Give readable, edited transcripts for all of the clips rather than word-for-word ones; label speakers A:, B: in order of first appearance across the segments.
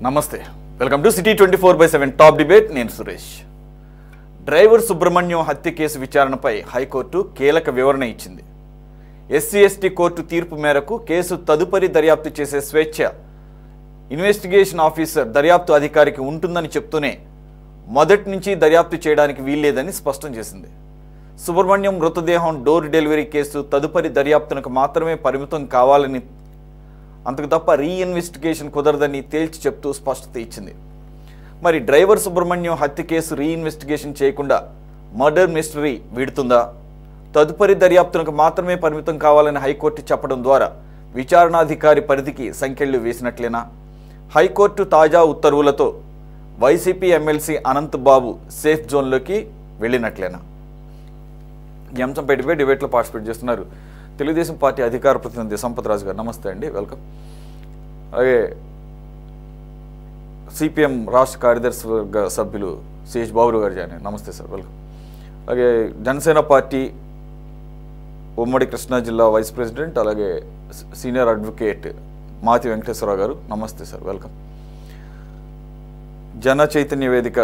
A: నమస్తే, welcome to city 24/7 top debate. నేను Suresh. Driver Subrahmanyam హత్య కేసు విచారణపై హైకోర్టు కీలక వివరణ ఇచ్చింది. ఎస్సీ/ఎస్టీ కోర్టు తీర్పు మేరకు కేసు తదుపరి దర్యాప్తు చేసే స్వేచ్ఛ ఇన్వెస్టిగేషన్ ఆఫీసర్ దర్యాప్తు అధికారికి ఉంటుందని చెప్తూనే మొదటి నుంచి దర్యాప్తు చేయడానికి వీల్లేదని స్పష్టం చేసింది. సుబ్రహ్మణ్యం మృతదేహం డోర్ డెలివరీ కేసు తదుపరి దర్యాప్తునకు మాత్రమే పరిమితం కావాలని, అంతకు తప్ప రీఇన్వెస్టిగేషన్ కుదరదని తేల్చి చెప్తూ స్పష్టత ఇచ్చింది. మరి డ్రైవర్ సుబ్రహ్మణ్యం హత్య కేసు రీఇన్వెస్టిగేషన్ చేయకుండా మర్డర్ మిస్టరీ వీడుతుందా? తదుపరి దర్యాప్తునకు మాత్రమే పరిమితం కావాలని హైకోర్టు చెప్పడం ద్వారా విచారణాధికారి పరిధికి సంకెళ్లు వేసినట్లేనా? హైకోర్టు తాజా ఉత్తర్వులతో వైసీపీ ఎమ్మెల్సీ అనంత్ బాబు సేఫ్ జోన్లోకి వెళ్ళినట్లేనా? ఈ అంశంపై డిబేట్లో పార్టిసిపేట్ చేస్తున్నారు తెలుగుదేశం పార్టీ అధికార ప్రతినిధి సంపత్ రాజు గారు. నమస్తే అండి, వెల్కమ్. అలాగే సిపిఎం రాష్ట్ర కార్యదర్శి వర్గ సభ్యులు సిహెచ్ బాబు గారు జాయిన్. నమస్తే సార్, వెల్కమ్. అలాగే జనసేన పార్టీ ఉమ్మడి కృష్ణా జిల్లా వైస్ ప్రెసిడెంట్, అలాగే సీనియర్ అడ్వకేట్ మాతి వెంకటేశ్వరరావు గారు. నమస్తే సార్, వెల్కమ్. జన చైతన్య వేదిక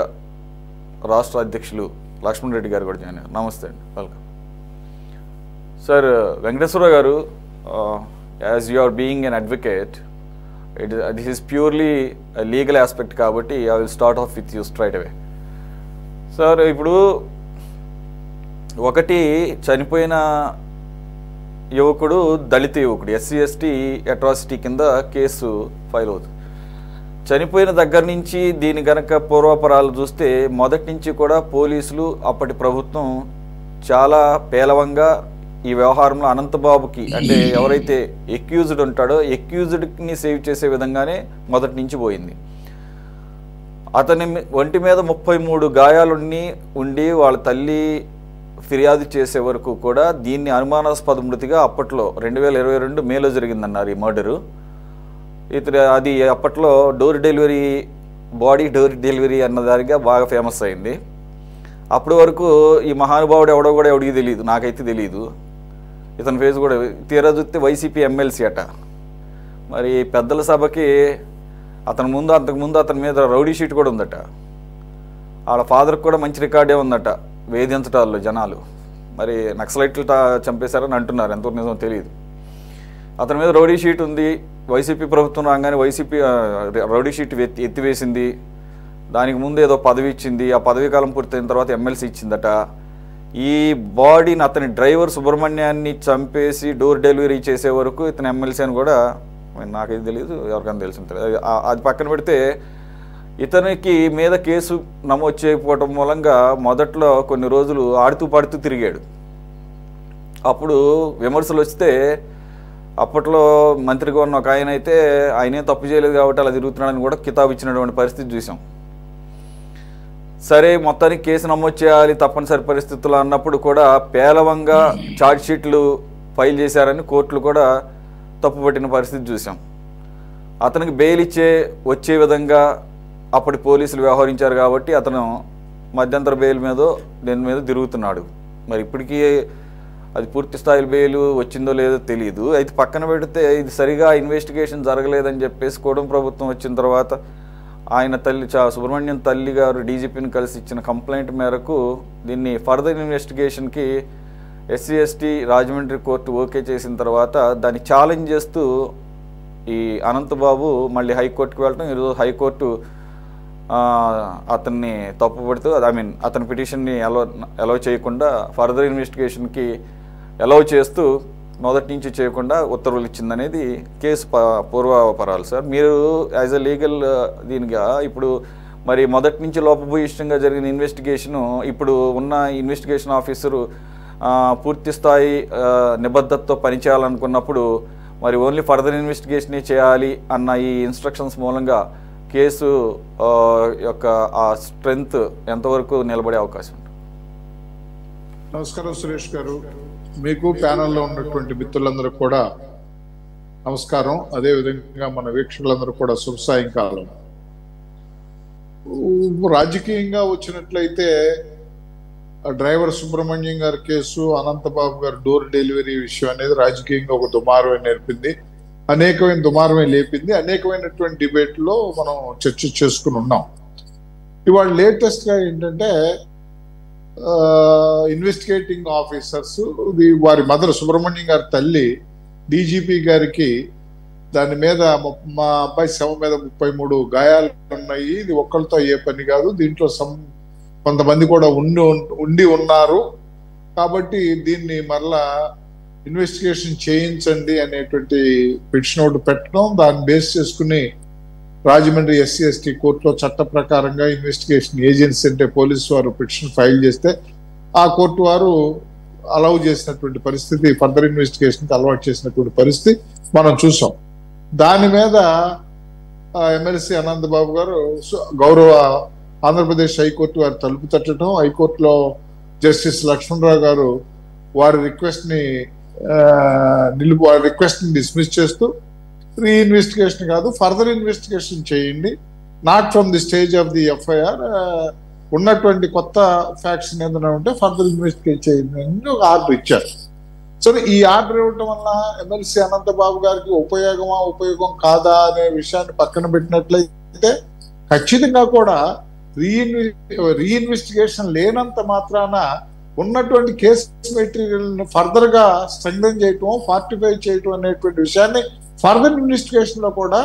A: రాష్ట్ర అధ్యక్షులు లక్ష్మణ్ రెడ్డి గారు కూడా జాయిన్. నమస్తే అండి, welcome. Sir, Venkateswara Rao garu, as you are being an advocate, this is purely legal aspect కాబట్టి I will start off with you straight away. Sir, ఇప్పుడు ఒకటి చనిపోయిన యువకుడు దళిత యువకుడు, ఎస్సీ/ఎస్టీ అట్రాసిటీ కింద కేసు ఫైల్ అవుతుంది. చనిపోయిన దగ్గర నుంచి దీని గనక పూర్వాపరాలు చూస్తే మొదటి నుంచి కూడా పోలీసులు, అప్పటి ప్రభుత్వం చాలా పేలవంగా ఈ వ్యవహారంలో అనంతబాబుకి, అంటే ఎవరైతే ఎక్యూజ్డ్ ఉంటాడో ఎక్యూజ్డ్ని సేవ్ చేసే విధంగానే మొదటి నుంచి పోయింది. అతని ఒంటి మీద 33 గాయాలుండి ఉండి వాళ్ళ తల్లి ఫిర్యాదు చేసే వరకు కూడా దీన్ని అనుమానాస్పద మృతిగా అప్పట్లో 2022 మేలో జరిగిందన్నారు ఈ మర్డరు. అది అప్పట్లో door delivery, body door delivery అన్నదానిగా బాగా ఫేమస్ అయింది. అప్పటి వరకు ఈ మహానుభావుడు ఎవడో కూడా ఎవడికి తెలియదు, నాకైతే తెలియదు. ఇతని ఫేస్ కూడా తీరా చూస్తే వైసీపీ ఎమ్మెల్సీ అట. మరి పెద్దల సభకి అంతకుముందు అతని మీద రౌడీ షీట్ కూడా ఉందట. వాళ్ళ ఫాదర్కి కూడా మంచి రికార్డే ఉందట వేధించటాల్లో జనాలు. మరి నక్సలైట్లు చంపేశారని అంటున్నారు, ఎంతవరకు నిజమో తెలియదు. అతని మీద రౌడీ షీట్ ఉంది. వైసీపీ ప్రభుత్వం రాగానే వైసీపీ రౌడీ షీట్ ఎత్తివేసింది. దానికి ముందు ఏదో పదవి ఇచ్చింది. ఆ పదవీ కాలం పూర్తయిన తర్వాత ఎమ్మెల్సీ ఇచ్చిందట. ఈ బాడీని, అతని డ్రైవర్ సుబ్రహ్మణ్యాన్ని చంపేసి డోర్ డెలివరీ చేసే వరకు ఇతను ఎమ్మెల్సీ అని కూడా నాకైతే తెలియదు, ఎవరికైనా తెలిసి తెలియదు. అది పక్కన పెడితే ఇతనికి మీద కేసు నమోదు చేయకపోవటం మూలంగా మొదట్లో కొన్ని రోజులు ఆడుతూ పాడుతూ తిరిగాడు. అప్పుడు విమర్శలు వస్తే అప్పట్లో మంత్రిగా ఉన్న ఒక ఆయన అయితే ఆయనే తప్పు చేయలేదు కాబట్టి అలా తిరుగుతున్నాడని కూడా కితాబు ఇచ్చినటువంటి పరిస్థితి చూసాం. సరే, మొత్తానికి కేసు నమోదు చేయాలి తప్పనిసరి పరిస్థితులు అన్నప్పుడు కూడా పేలవంగా ఛార్జ్ షీట్లు ఫైల్ చేశారని కోర్టులు కూడా తప్పుపట్టిన పరిస్థితి చూసాం. అతనికి బెయిల్ వచ్చే విధంగా అప్పటి పోలీసులు వ్యవహరించారు కాబట్టి అతను మధ్యంతర బెయిల్ దేని మీద తిరుగుతున్నాడు. మరి ఇప్పటికీ అది పూర్తి స్థాయి బెయిల్ వచ్చిందో లేదో తెలియదు. అయితే పక్కన పెడితే ఇది సరిగా ఇన్వెస్టిగేషన్ జరగలేదని చెప్పేసి కూడం ప్రభుత్వం వచ్చిన తర్వాత ఆయన తల్లి సుబ్రహ్మణ్యం తల్లి గారు డీజీపీని కలిసి ఇచ్చిన కంప్లైంట్ మేరకు దీన్ని ఫర్దర్ ఇన్వెస్టిగేషన్కి ఎస్సీ/ఎస్టీ రాజమండ్రి కోర్టు ఓకే చేసిన తర్వాత దాన్ని ఛాలెంజ్ చేస్తూ ఈ అనంతబాబు మళ్ళీ హైకోర్టుకి వెళ్ళటం, ఈరోజు హైకోర్టు అతన్ని తప్పుపడుతూ అతని పిటిషన్ని అలౌ చేయకుండా ఫర్దర్ ఇన్వెస్టిగేషన్కి అలౌ చేస్తూ మొదటి నుంచి చేయకుండా ఉత్తర్వులు ఇచ్చిందనేది కేసు పూర్వాపరాలు. సార్, మీరు యాజ్ ఎ లీగల్ దీనిగా ఇప్పుడు మరి మొదటి నుంచి లోపభూయిష్టంగా జరిగిన ఇన్వెస్టిగేషను, ఇప్పుడు ఉన్న ఇన్వెస్టిగేషన్ ఆఫీసరు పూర్తి స్థాయి నిబద్ధతతో పనిచేయాలనుకున్నప్పుడు మరి ఓన్లీ ఫర్దర్ ఇన్వెస్టిగేషనే చేయాలి అన్న ఈ ఇన్స్ట్రక్షన్స్ మూలంగా కేసు యొక్క ఆ స్ట్రెంగ్త్ ఎంతవరకు నిలబడే అవకాశం ఉంటుంది?
B: నమస్కారం సురేష్ గారు, మీకు ప్యానెల్లో ఉన్నటువంటి మిత్రులందరూ కూడా నమస్కారం. అదేవిధంగా మన వీక్షకులందరూ కూడా శుభ సాయంకాలం. రాజకీయంగా వచ్చినట్లయితే డ్రైవర్ సుబ్రహ్మణ్యం గారి కేసు, అనంతబాబు గారు డోర్ డెలివరీ విషయం అనేది రాజకీయంగా ఒక దుమారం నేర్పింది. అనేకమైన దుమారమే లేపింది. అనేకమైనటువంటి డిబేట్లో మనం చర్చ చేసుకుని ఉన్నాం. ఇవాళ లేటెస్ట్ గా ఏంటంటే ఇన్వెస్టిగేటింగ్ ఆఫీసర్స్ వారి మదర్ సుబ్రహ్మణ్యం గారి తల్లి డీజీపీ గారికి దాని మీద మా అబ్బాయి శవం మీద 33 గాయాలు ఉన్నాయి, ఇది ఒక్కరితో అయ్యే పని కాదు, దీంట్లో కొంతమంది కూడా ఉండి ఉన్నారు, కాబట్టి దీన్ని మరలా ఇన్వెస్టిగేషన్ చేయించండి అనేటువంటి పిటిషన్ ఒకటి పెట్టడం, దాన్ని బేస్ చేసుకుని రాజమండ్రి ఎస్సీ ఎస్టీ కోర్టులో చట్ట ప్రకారంగా ఇన్వెస్టిగేషన్ ఏజెన్సీ అంటే పోలీసు వారు పిటిషన్ ఫైల్ చేస్తే ఆ కోర్టు వారు అలౌ చేసినటువంటి పరిస్థితి, ఫర్దర్ ఇన్వెస్టిగేషన్కి అలవాటు చేసినటువంటి పరిస్థితి మనం చూసాం. దాని మీద ఎమ్మెల్సీ అనంతబాబు గారు గౌరవ ఆంధ్రప్రదేశ్ హైకోర్టు వారు తలుపు తట్టడం, హైకోర్టులో జస్టిస్ లక్ష్మణరావు గారు వారి రిక్వెస్ట్ ని డిస్మిస్ చేస్తూ రీఇన్వెస్టిగేషన్ కాదు, ఫర్దర్ ఇన్వెస్టిగేషన్ చేయండి, not from the stage of the FIR, ఉన్నటువంటి కొత్త ఫ్యాక్ట్స్ ఏదైనా ఉంటే ఫర్దర్ ఇన్వెస్టిగేట్ చేయండి అని ఒక ఆర్డర్ ఇచ్చారు. సో ఈ ఆర్డర్ ఇవ్వటం వల్ల ఎమ్మెల్సీ అనంతబాబు గారికి ఉపయోగం కాదా అనే విషయాన్ని పక్కన పెట్టినట్లయితే ఖచ్చితంగా కూడా రీఇన్వెస్టిగేషన్ లేనంత మాత్రాన ఉన్నటువంటి కేసు మెటీరియల్ ఫర్దర్ గా స్ట్రెంగ్థెన్ చేయటం, ఫార్టిఫై చేయటం అనేటువంటి విషయాన్ని ఫర్దర్ ఇన్వెస్టిగేషన్ లో కూడా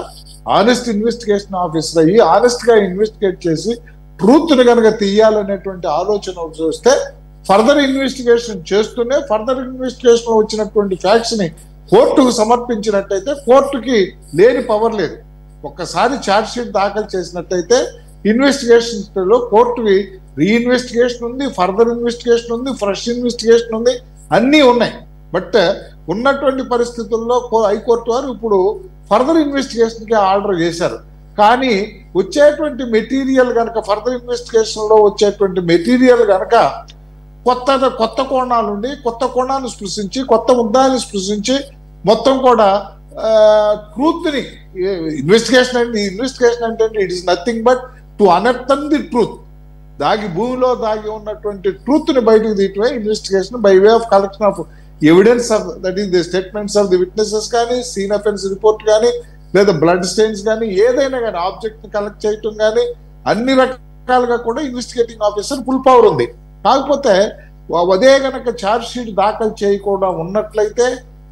B: ఆనెస్ట్ ఇన్వెస్టిగేషన్ ఆఫీసర్ అయ్యి ఆనెస్ట్ గా ఇన్వెస్టిగేట్ చేసి ట్రూత్ ని కనుక తీయాలనేటువంటి ఆలోచన చూస్తే ఫర్దర్ ఇన్వెస్టిగేషన్ చేస్తూనే ఫర్దర్ ఇన్వెస్టిగేషన్ లో వచ్చినటువంటి ఫ్యాక్ట్స్ ని కోర్టుకు సమర్పించినట్టయితే కోర్టుకి లేని పవర్ లేదు. ఒక్కసారి ఛార్జ్ షీట్ దాఖలు చేసినట్టయితే ఇన్వెస్టిగేషన్ లో కోర్టువి రీఇన్వెస్టిగేషన్ ఉంది, ఫర్దర్ ఇన్వెస్టిగేషన్ ఉంది, ఫ్రెష్ ఇన్వెస్టిగేషన్ ఉంది, అన్నీ ఉన్నాయి. బట్ ఉన్నటువంటి పరిస్థితుల్లో హైకోర్టు వారు ఇప్పుడు ఫర్దర్ ఇన్వెస్టిగేషన్ కి ఆర్డర్ చేశారు. కానీ వచ్చేటువంటి మెటీరియల్ కనుక ఫర్దర్ ఇన్వెస్టిగేషన్ లో వచ్చేటువంటి మెటీరియల్ కనుక కొత్త కోణాలుండి కొత్త కోణాలను స్పృశించి కొత్త ముద్దాలను స్పృశించి మొత్తం కూడా ట్రూత్ ని ఇన్వెస్టిగేషన్ అంటే it is nothing but to unearth the truth, భూమిలో దాగి ఉన్నటువంటి ట్రూత్ ని బయటకు తీయటమే investigation by way of collection of evidence of that is the statements of the witnesses కానీ, సీన్ అఫెన్స్ రిపోర్ట్ కానీ, లేదా బ్లడ్ స్టెయిన్స్ కానీ, ఏదైనా కానీ ఆబ్జెక్ట్ ని కలెక్ట్ చేయటం కానీ అన్ని రకాలుగా కూడా ఇన్వెస్టిగేటింగ్ ఆఫీసర్ ఫుల్ పవర్ ఉంది. కాకపోతే అదే గనక ఛార్జ్ షీట్ దాఖలు చేయకుండా ఉన్నట్లయితే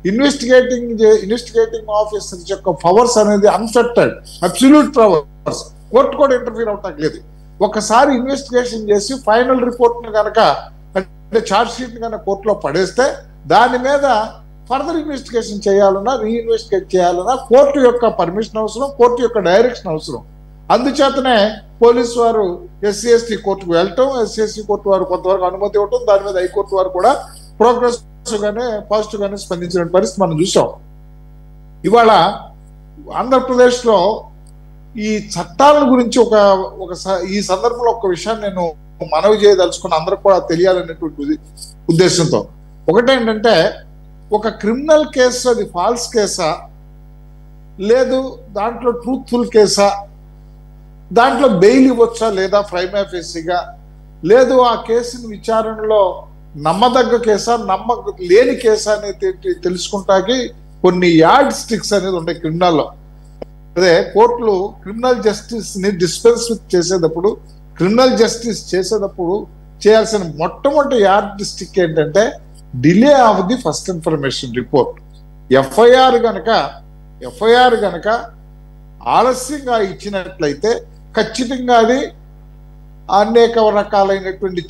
B: ఇన్వెస్టిగేటింగ్ ఆఫీసర్ యొక్క పవర్స్ అనేది అన్ఫెక్టెడ్ అబ్సల్యూట్ పవర్స్, కోర్టు కూడా ఇంటర్ఫీర్ అవటం లేదు. ఒకసారి ఇన్వెస్టిగేషన్ చేసి ఫైనల్ రిపోర్ట్ ని కనుక అంటే ఛార్జ్ షీట్ ని కనుక కోర్టులో పడేస్తే దాని మీద ఫర్దర్ ఇన్వెస్టిగేషన్ చేయాలన్నా రీఇన్వెస్టిగేట్ చేయాలన్నా కోర్టు యొక్క పర్మిషన్ అవసరం, కోర్టు యొక్క డైరెక్షన్ అవసరం. అందుచేతనే పోలీసు వారు ఎస్సీ ఎస్టీ కోర్టుకు వెళ్ళటం, ఎస్సీ ఎస్టీ కోర్టు వారు కొంతవరకు అనుమతి ఇవ్వటం, దాని మీద హైకోర్టు వారు కూడా ప్రోగ్రెసివ్ గానే పాజిటివ్ గానే స్పందించిన పరిస్థితి మనం చూసాం. ఇవాళ ఆంధ్రప్రదేశ్ లో ఈ చట్టాల గురించి ఈ సందర్భంలో ఒక విషయాన్ని నేను మనవి చేయదలుచుకున్న అందరికి కూడా తెలియాలనేటువంటి ఉద్దేశంతో, ఒకటేంటంటే ఒక క్రిమినల్ కేసు అది ఫాల్స్ కేసా, లేదు దాంట్లో ట్రూత్ఫుల్ కేసా, దాంట్లో బెయిల్ ఇవ్వచ్చా లేదా ప్రైమా ఫేసీగా, లేదు ఆ కేసుని విచారణలో నమ్మదగ్గ కేసా లేని కేసా అనేది తెలుసుకుంటాకి కొన్ని యార్డ్ స్టిక్స్ అనేది ఉంటాయి క్రిమినల్లో. అదే కోర్టులు క్రిమినల్ జస్టిస్ ని డిస్పెన్స్ చేసేటప్పుడు చేయాల్సిన మొట్టమొదటి యార్డ్ స్టిక్ ఏంటంటే delay of the first information report. FIR గనక ఆలస్యంగా ఇచ్చినట్లయితే ఖచ్చితంగా అది అనేక రకాలైనటువంటి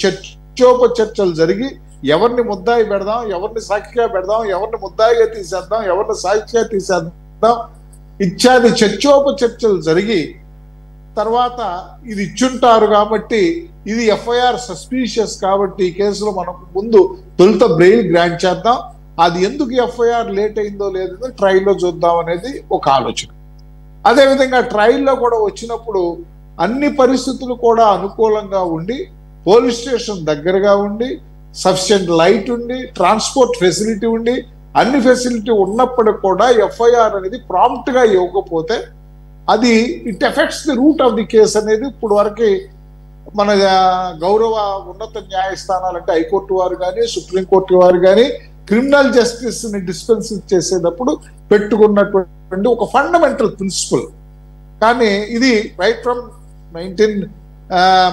B: చర్చలు జరిగి ఎవరిని ముద్దాయి పెడదాం, ఎవరిని సాక్షిగా పెడదాం, ఎవరిని ముద్దాయిగా తీసేద్దాం, ఎవరిని సాక్షిగా తీసేద్దాం ఇత్యాది చర్చలు జరిగి తర్వాత ఇది ఇచ్చుంటారు కాబట్టి ఇది ఎఫ్ఐఆర్ సస్పీషియస్ కాబట్టి ఈ కేసులో మనం ముందు తొలుత బెయిల్ గ్రాంట్ చేద్దాం, అది ఎందుకు ఎఫ్ఐఆర్ లేట్ అయిందో లేదో ట్రయల్లో చూద్దాం అనేది ఒక ఆలోచన. అదేవిధంగా ట్రయల్లో కూడా వచ్చినప్పుడు అన్ని పరిస్థితులు కూడా అనుకూలంగా ఉండి, పోలీస్ స్టేషన్ దగ్గరగా ఉండి, సఫిషియెంట్ లైట్ ఉండి, ట్రాన్స్పోర్ట్ ఫెసిలిటీ ఉండి, అన్ని ఫెసిలిటీ ఉన్నప్పుడు కూడా ఎఫ్ఐఆర్ అనేది ప్రాంప్ట్ గా ఇవ్వకపోతే అది it effects the root of the case అనేది ఇప్పుడు వరకు మన గౌరవ ఉన్నత న్యాయస్థానాలంటే హైకోర్టు వారు కానీ, సుప్రీంకోర్టు వారు కానీ క్రిమినల్ జస్టిస్ ని డిస్పెన్స్ చేసేటప్పుడు పెట్టుకున్నటువంటి అనేటువంటి ఒక ఫండమెంటల్ ప్రిన్సిపల్. కానీ ఇది రైట్ ఫ్రమ్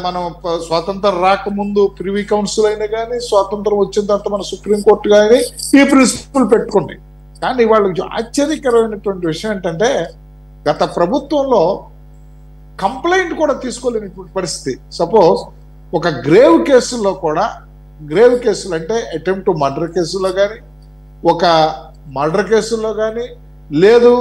B: మనం స్వాతంత్రం రాకముందు ప్రివీ కౌన్సిల్ అయినా కానీ, స్వాతంత్రం వచ్చిన తర్వాత మన సుప్రీంకోర్టు కానీ ఈ ప్రిన్సిపల్ పెట్టుకుంది. కానీ వాళ్ళకి ఆశ్చర్యకరమైనటువంటి విషయం ఏంటంటే, గత ప్రభుత్వంలో కంప్లైంట్ కూడా తీసుకోలేనటువంటి పరిస్థితి. సపోజ్ ఒక గ్రేవ్ కేసుల్లో కూడా, గ్రేవ్ కేసులు అంటే అటెంప్ట్ టు మర్డర్ కేసుల్లో కానీ, ఒక మర్డర్ కేసుల్లో కానీ, లేదు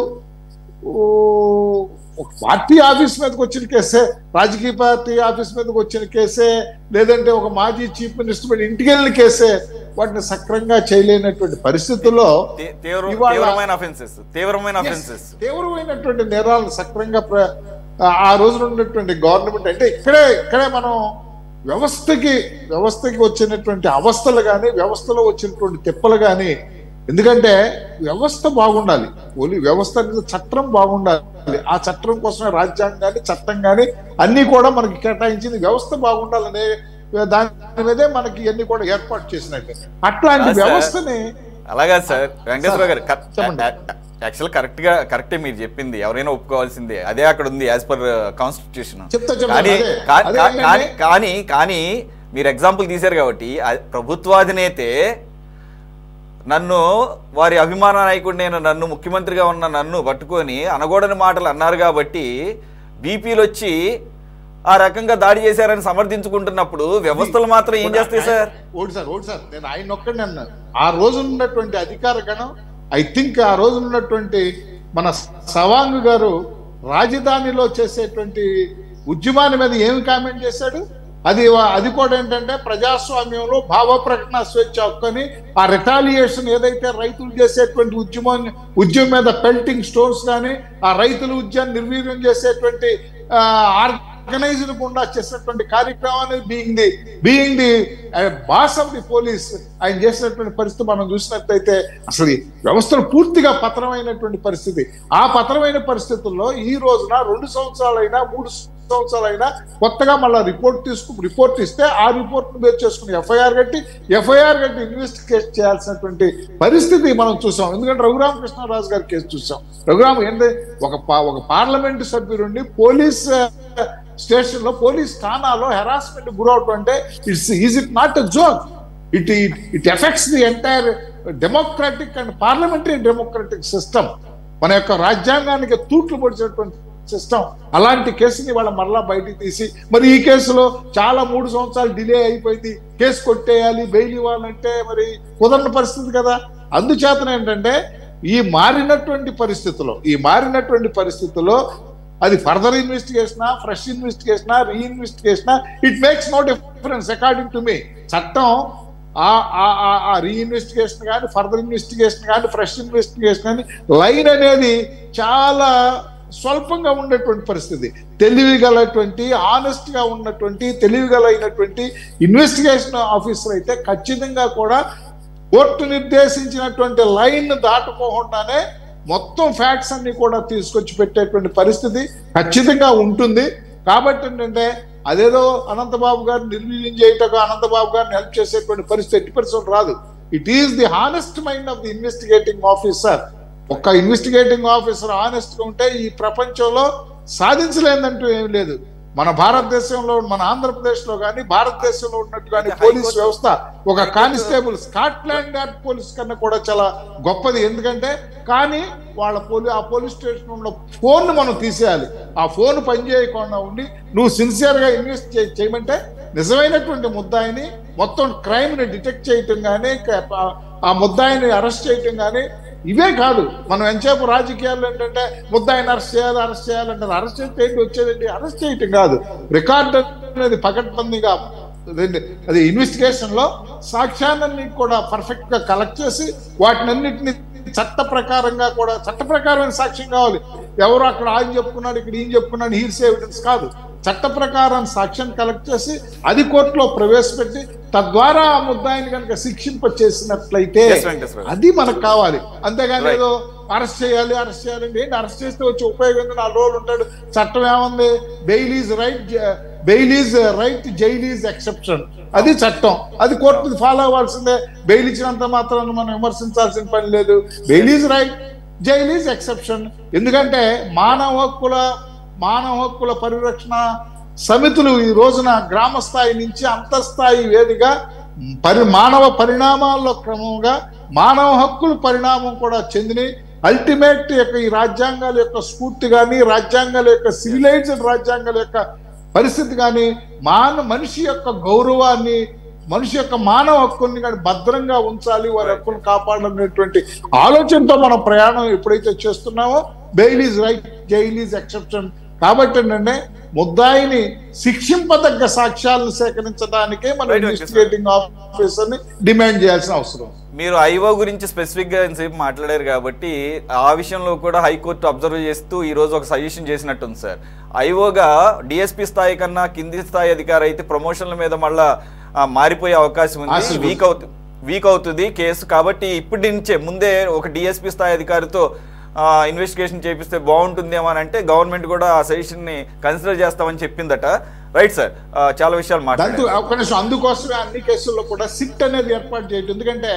B: ఒక పార్టీ ఆఫీస్ మీదకి వచ్చిన కేసే, రాజకీయ పార్టీ ఆఫీస్ మీదకి వచ్చిన కేసే, లేదంటే ఒక మాజీ చీఫ్ మినిస్టర్ మీద ఇంటికి వెళ్ళిన కేసే, వాటిని సక్రంగా చేయలేనటువంటి పరిస్థితుల్లో తీవ్రమైనటువంటి నేరాలను సక్రంగా ఆ రోజున ఉన్నటువంటి గవర్నమెంట్ అంటే ఇక్కడే మనం వ్యవస్థకి వచ్చినటువంటి అవస్థలు కానీ, వ్యవస్థలో వచ్చినటువంటి తిప్పలు కానీ, ఎందుకంటే వ్యవస్థ బాగుండాలి, వ్యవస్థ అనేది చట్టం బాగుండాలి. ఆ చట్టం కోసమే రాజ్యాంగాన్ని, చట్టం కానీ అన్ని కూడా మనకి కేటాయించింది. వ్యవస్థ బాగుండాలనే దాని మీదే మనకి ఇవన్నీ కూడా ఏర్పాటు చేసినట్టు. అట్లాంటి వ్యవస్థని
A: అలాగా సార్ వెంకటేశ్వర గారు యాక్చువల్ కరెక్టే మీరు చెప్పింది, ఎవరైనా ఒప్పుకోవాల్సిందే, అదే అక్కడ ఉంది యాజ్ పర్ కాన్స్టిట్యూషన్. కానీ మీరు ఎగ్జాంపుల్ తీశారు కాబట్టి, ప్రభుత్వాధినేతే నన్ను వారి అభిమాన నాయకుడిని, నన్ను ముఖ్యమంత్రిగా ఉన్న నన్ను పట్టుకొని అనగూడని మాటలు అన్నారు కాబట్టి బీపీలు వచ్చి ఆ రకంగా దాడి చేశారని సమర్థించుకుంటున్నప్పుడు వ్యవస్థలు మాత్రం ఏం చేస్తాయి సార్?
B: ఓడి సార్ నేను ఆయన ఒక్కడిని అన్నాను. ఆ రోజు ఉన్నటువంటి అధికార గణం, ఐ థింక్ ఆ రోజు ఉన్నటువంటి మన సవాంగ్ గారు రాజధానిలో చేసేటువంటి ఉద్యమాన్ని మీద ఏమి కామెంట్ చేశాడు? అది కూడా ఏంటంటే ప్రజాస్వామ్యంలో భావ ప్రకటన స్వేచ్ఛ హక్కుని, ఆ రిటాలియేషన్ ఏదైతే రైతులు చేసేటువంటి ఉద్యమం మీద పెల్టింగ్ స్టోన్స్ కానీ, ఆ రైతుల ఉద్యమాన్ని నిర్వీర్యం చేసేటువంటి ఆర్గనైజ్డ్ గుండా చేసినటువంటి కార్యక్రమాన్ని being the boss of the police ఆయన చేసినటువంటి పరిస్థితి మనం చూసినట్టయితే అసలు వ్యవస్థలు పూర్తిగా పతనమైనటువంటి పరిస్థితి. ఆ పతనమైన పరిస్థితుల్లో ఈ రోజున 2 సంవత్సరాలైనా 3 సంవత్సరాలైనా కొత్తగా మళ్ళీ రిపోర్ట్ ఇస్తే ఆ రిపోర్ట్ బేస్ చేసుకుని ఎఫ్ఐఆర్ కట్టి ఇన్వెస్టిగేట్ చేయాల్సినటువంటి పరిస్థితి మనం చూసాం. ఎందుకంటే రఘురామకృష్ణరాజు గారి కేసు చూసాం. ఒక పార్లమెంటు సభ్యుడి పోలీస్ స్టేషన్ లో, పోలీస్ స్థానాల్లో హెరాస్మెంట్ గురవటం అంటే is it not a joke? It effects the entire democratic and parliamentary democratic system. మన యొక్క రాజ్యాంగానికి తూట్లు పొడిచేటువంటి సిస్టమ్. అలాంటి కేసుని వాళ్ళ మరలా బయటికి తీసి, మరి ఈ కేసులో చాలా 3 సంవత్సరాలు డిలే అయిపోయింది, కేసు కొట్టేయాలి, బెయిల్ ఇవ్వాలంటే మరి కుదరని పరిస్థితి కదా. అందుచేతన ఏంటంటే ఈ మారినటువంటి పరిస్థితుల్లో అది ఫర్దర్ ఇన్వెస్టిగేషనా, ఫ్రెష్ ఇన్వెస్టిగేషనా, రీఇన్వెస్టిగేషనా, it makes no difference according to me. చట్టం ఆ రీఇన్వెస్టిగేషన్ కానీ, ఫర్దర్ ఇన్వెస్టిగేషన్ కానీ, ఫ్రెష్ ఇన్వెస్టిగేషన్ కానీ లైన్ అనేది చాలా స్వల్పంగా ఉండేటువంటి పరిస్థితి. తెలివిగలటువంటి, ఆనెస్ట్ గా ఉన్నటువంటి, తెలివిగలైనటువంటి ఇన్వెస్టిగేషన్ ఆఫీసర్ అయితే ఖచ్చితంగా కూడా కోర్టు నిర్దేశించినటువంటి లైన్ దాటుకోకుండానే మొత్తం ఫ్యాక్ట్స్ అన్ని కూడా తీసుకొచ్చి పెట్టేటువంటి పరిస్థితి ఖచ్చితంగా ఉంటుంది. కాబట్టి ఏంటంటే అదేదో అనంతబాబు గారిని నిర్వీర్యం చేయటకు, అనంతబాబు గారిని హెల్ప్ చేసేటువంటి పరిస్థితి 80% రాదు. It is the honest mind of the investigating officer. ఒక్క ఇన్వెస్టిగేటింగ్ ఆఫీసర్ ఆనెస్ట్ గా ఉంటే ఈ ప్రపంచంలో సాధించలేదంటూ ఏమి లేదు. మన భారతదేశంలో, మన ఆంధ్రప్రదేశ్ లో కానీ, భారతదేశంలో ఉన్నట్టు కానీ పోలీస్ వ్యవస్థ ఒక కానిస్టేబుల్ స్కాట్లాండ్ యార్డ్ పోలీస్ కన్నా కూడా చాలా గొప్పది. ఎందుకంటే కానీ ఆ పోలీస్ స్టేషన్ ఉన్న ఫోన్ మనం తీసేయాలి. ఆ ఫోన్ పనిచేయకుండా ఉండి నువ్వు సిన్సియర్ గా ఇన్వెస్టిగేట్ చేయమంటే నిజమైనటువంటి ముద్దాయిని, మొత్తం క్రైమ్ ని డిటెక్ట్ చేయటం కానీ, ఆ ముద్దాయిని అరెస్ట్ చేయటం కానీ, ఇవే కాదు. మనం ఎంతసేపు రాజకీయాల్లో ఏంటంటే ముద్దాయిని అరెస్ట్ చేయాలంటారు. అరెస్ట్ చేస్తే ఏంటి వచ్చేదండి? అరెస్ట్ చేయటం కాదు, రికార్డ్ అనేది పకడ్బందీగా అది ఇన్వెస్టిగేషన్ లో సాక్ష్యాన్ని కూడా పర్ఫెక్ట్ గా కలెక్ట్ చేసి వాటినన్నింటినీ చట్ట ప్రకారమైన సాక్ష్యం కావాలి. ఎవరు అక్కడ ఆయన చెప్పుకున్నాడు, ఇక్కడ ఈయన చెప్పుకున్నాడు, హీర్స్ ఎవిడెన్స్ కాదు. చట్ట ప్రకారం సాక్ష్యం కలెక్ట్ చేసి అది కోర్టులో ప్రవేశపెట్టి తద్వారా ఆ ముద్దాయిని కనుక శిక్షింప చేసినట్లయితే అది మనకు కావాలి. అంతేగాని ఏదో అరెస్ట్ చేయాలంటే ఏంటి? అరెస్ట్ చేస్తే వచ్చి ఉపయోగం 4 రోజులు ఉంటాడు. చట్టం ఏముంది? Bail is right, jail is exception. అది చట్టం, అది కోర్టు ఫాలో అవ్వాల్సిందే. బెయిల్ ఇచ్చినంత మాత్రాన్ని మనం విమర్శించాల్సిన పని లేదు. Bail is right, jail is exception. ఎందుకంటే మానవ హక్కుల పరిరక్షణ సమితులు ఈ రోజున గ్రామ స్థాయి నుంచి అంతర్స్థాయి వేదిగా మానవ పరిణామాల్లో క్రమంగా మానవ హక్కుల పరిణామం కూడా చెందినవి. అల్టిమేట్ యొక్క ఈ రాజ్యాంగాల యొక్క స్ఫూర్తి కానీ, రాజ్యాంగాల యొక్క సివిలైజ్డ్ రాజ్యాంగాల యొక్క పరిస్థితి కానీ, మనిషి యొక్క గౌరవాన్ని, మనిషి యొక్క మానవ హక్కుల్ని కానీ భద్రంగా ఉంచాలి, వారి హక్కులను కాపాడాలనేటువంటి ఆలోచనతో మనం ప్రయాణం ఎప్పుడైతే చేస్తున్నామో bail is right, jail is exception. కాబట్టి ఏంటంటే ముద్దాయిని శిక్షింపదగ్గ సాక్ష్యాలను సేకరించడానికే మనం ఇన్వెస్టిగేటింగ్ ఆఫీసర్ని డిమాండ్ చేయాల్సిన అవసరం.
A: మీరు ఐఓ గురించి స్పెసిఫిక్గా ఎంతసేపు మాట్లాడారు కాబట్టి ఆ విషయంలో కూడా హైకోర్టు అబ్జర్వ్ చేస్తూ ఈరోజు ఒక సజెషన్ చేసినట్టుంది సార్. ఐఓగా డిఎస్పీ స్థాయి కన్నా కింది స్థాయి అధికారి అయితే ప్రమోషన్ల మీద మళ్ళా మారిపోయే అవకాశం ఉంది, వీక్ అవుతుంది కేసు. కాబట్టి ఇప్పటి నుంచే ముందే ఒక డిఎస్పీ స్థాయి అధికారితో ఇన్వెస్టిగేషన్ చేపిస్తే బాగుంటుందేమో అని అంటే గవర్నమెంట్ కూడా ఆ సజెషన్ని కన్సిడర్ చేస్తామని చెప్పిందట. రైట్ సార్, చాలా విషయాలు మాట్లాడారు.
B: అందుకోసమే అన్ని కేసుల్లో కూడా సిట్ అనేది ఏర్పాటు చేయటం. ఎందుకంటే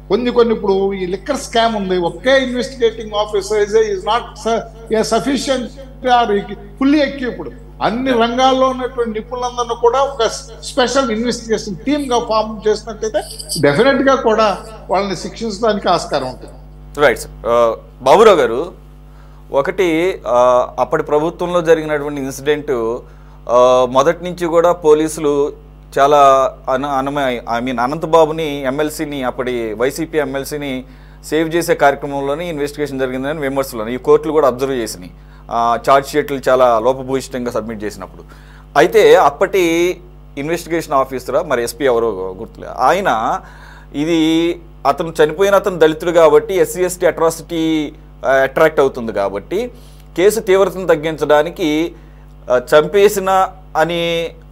B: కొన్ని ఇప్పుడు ఈ లిక్కర్ స్కామ్ ఉంది, ఒకే investigating officer is not sufficient fully equipped. అన్ని రంగాల్లో ఉన్నటువంటి నిపుణులందరినీ కూడా ఒక స్పెషల్ ఇన్వెస్టిగేషన్ టీమ్ గా ఫామ్ చేసినట్టయితే డెఫినెట్ గా కూడా వాళ్ళని శిక్షించడానికి ఆస్కారం ఉంటుంది.
A: Right sir. బాబురావు గారు, ఒకటి అప్పటి ప్రభుత్వంలో జరిగినటువంటి ఇన్సిడెంట్ మొదటి నుంచి కూడా పోలీసులు చాలా అనంతబాబుని ఎమ్మెల్సీని, అప్పటి వైసీపీ ఎమ్మెల్సీని సేవ్ చేసే కార్యక్రమంలోనే ఇన్వెస్టిగేషన్ జరిగిందని విమర్శలు ఈ కోర్టులు కూడా అబ్జర్వ్ చేసినాయి. ఛార్జ్ షీట్లు చాలా లోపభూయిష్టంగా సబ్మిట్ చేసినప్పుడు. అయితే అప్పటి ఇన్వెస్టిగేషన్ ఆఫీసర్, మరి ఎస్పీ ఎవరో గుర్తులే, ఆయన అతను చనిపోయిన అతను దళితుడు కాబట్టి ఎస్సీ ఎస్టీ అట్రాసిటీ అట్రాక్ట్ అవుతుంది కాబట్టి కేసు తీవ్రతను తగ్గించడానికి చంపేసిన అని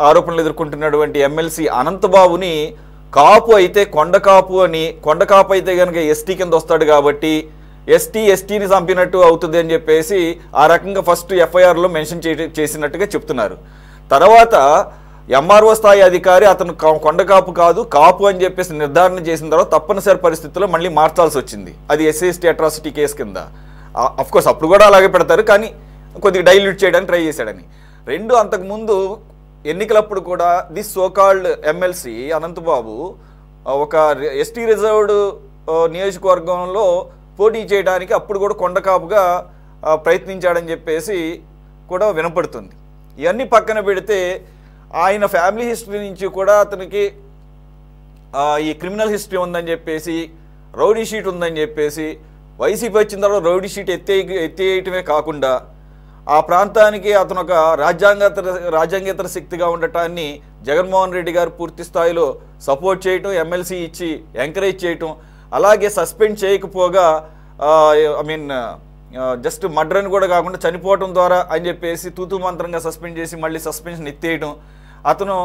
A: ఆరోపణలు ఎదుర్కొంటున్నటువంటి ఎమ్మెల్సీ అనంతబాబుని కాపు అయితే కొండకాపు అయితే కనుక ఎస్టీ కింద వస్తాడు కాబట్టి ఎస్టీని చంపినట్టు అవుతుంది అని చెప్పేసి ఆ రకంగా ఫస్ట్ ఎఫ్ఐఆర్లో మెన్షన్ చేసినట్టుగా చెప్తున్నారు. తర్వాత ఎంఆర్ఓ స్థాయి అధికారి అతను కొండకాపు కాదు కాపు అని చెప్పేసి నిర్ధారణ చేసిన తర్వాత తప్పనిసరి పరిస్థితుల్లో మళ్ళీ మార్చాల్సి వచ్చింది. అది ఎస్సీ ఎస్టీ అట్రాసిటీ కేసు కింద. అఫ్కోర్స్ అప్పుడు కూడా అలాగే పెడతారు, కానీ కొద్దిగా డైల్యూట్ చేయడానికి ట్రై చేశాడని. రెండు, అంతకుముందు ఎన్నికలప్పుడు కూడా దిస్ సోకాల్డ్ ఎమ్మెల్సీ అనంతబాబు ఒక ఎస్టీ రిజర్వ్డ్ నియోజకవర్గంలో పోటీ చేయడానికి అప్పుడు కూడా కొండకాపుగా ప్రయత్నించాడని చెప్పేసి కూడా వినపడుతుంది. ఇవన్నీ పక్కన పెడితే ఆయన ఫ్యామిలీ హిస్టరీ నుంచి కూడా అతనికి ఈ క్రిమినల్ హిస్టరీ ఉందని చెప్పేసి, రౌడీ షీట్ ఉందని చెప్పేసి, వైసీపీ వచ్చిన తర్వాత రౌడీ షీట్ ఎత్తేయటమే కాకుండా ఆ ప్రాంతానికి అతను ఒక రాజ్యాంగేతర శక్తిగా ఉండటాన్ని జగన్మోహన్ రెడ్డి గారు పూర్తి స్థాయిలో సపోర్ట్ చేయటం, ఎమ్మెల్సీ ఇచ్చి ఎంకరేజ్ చేయటం, అలాగే సస్పెండ్ చేయకపోగా జస్ట్ మర్డర్ అని కూడా కాకుండా చనిపోవటం ద్వారా అని చెప్పేసి తూతూ మంత్రంగా సస్పెండ్ చేసి మళ్ళీ సస్పెన్షన్ ఎత్తేయటం, అతను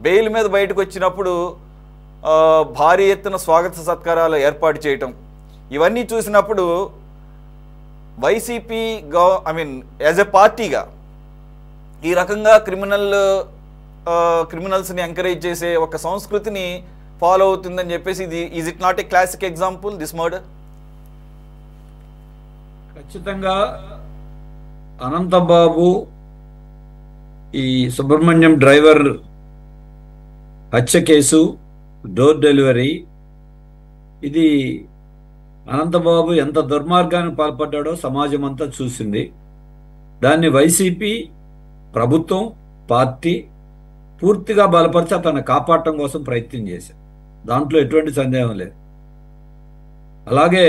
A: బెయిల్ మీద బయటకు వచ్చినప్పుడు భారీ ఎత్తున స్వాగత సత్కారాలు ఏర్పాటు చేయటం, ఇవన్నీ చూసినప్పుడు వైసీపీ యాజ్ ఎ పార్టీగా ఈ రకంగా క్రిమినల్స్ని ఎంకరేజ్ చేసే ఒక సంస్కృతిని ఫాలో అవుతుందని చెప్పేసి is it not a classic example this murder?
C: ఖచ్చితంగా అనంతబాబు ఈ సుబ్రహ్మణ్యం డ్రైవర్ హత్య కేసు, డోర్ డెలివరీ, ఇది అనంతబాబు ఎంత దుర్మార్గానికి పాల్పడ్డాడో సమాజం అంతా చూసింది. దాన్ని వైసీపీ ప్రభుత్వం, పార్టీ పూర్తిగా బలపరిచి అతన్ని కాపాడటం కోసం ప్రయత్నం చేశారు. దాంట్లో ఎటువంటి సందేహం లేదు. అలాగే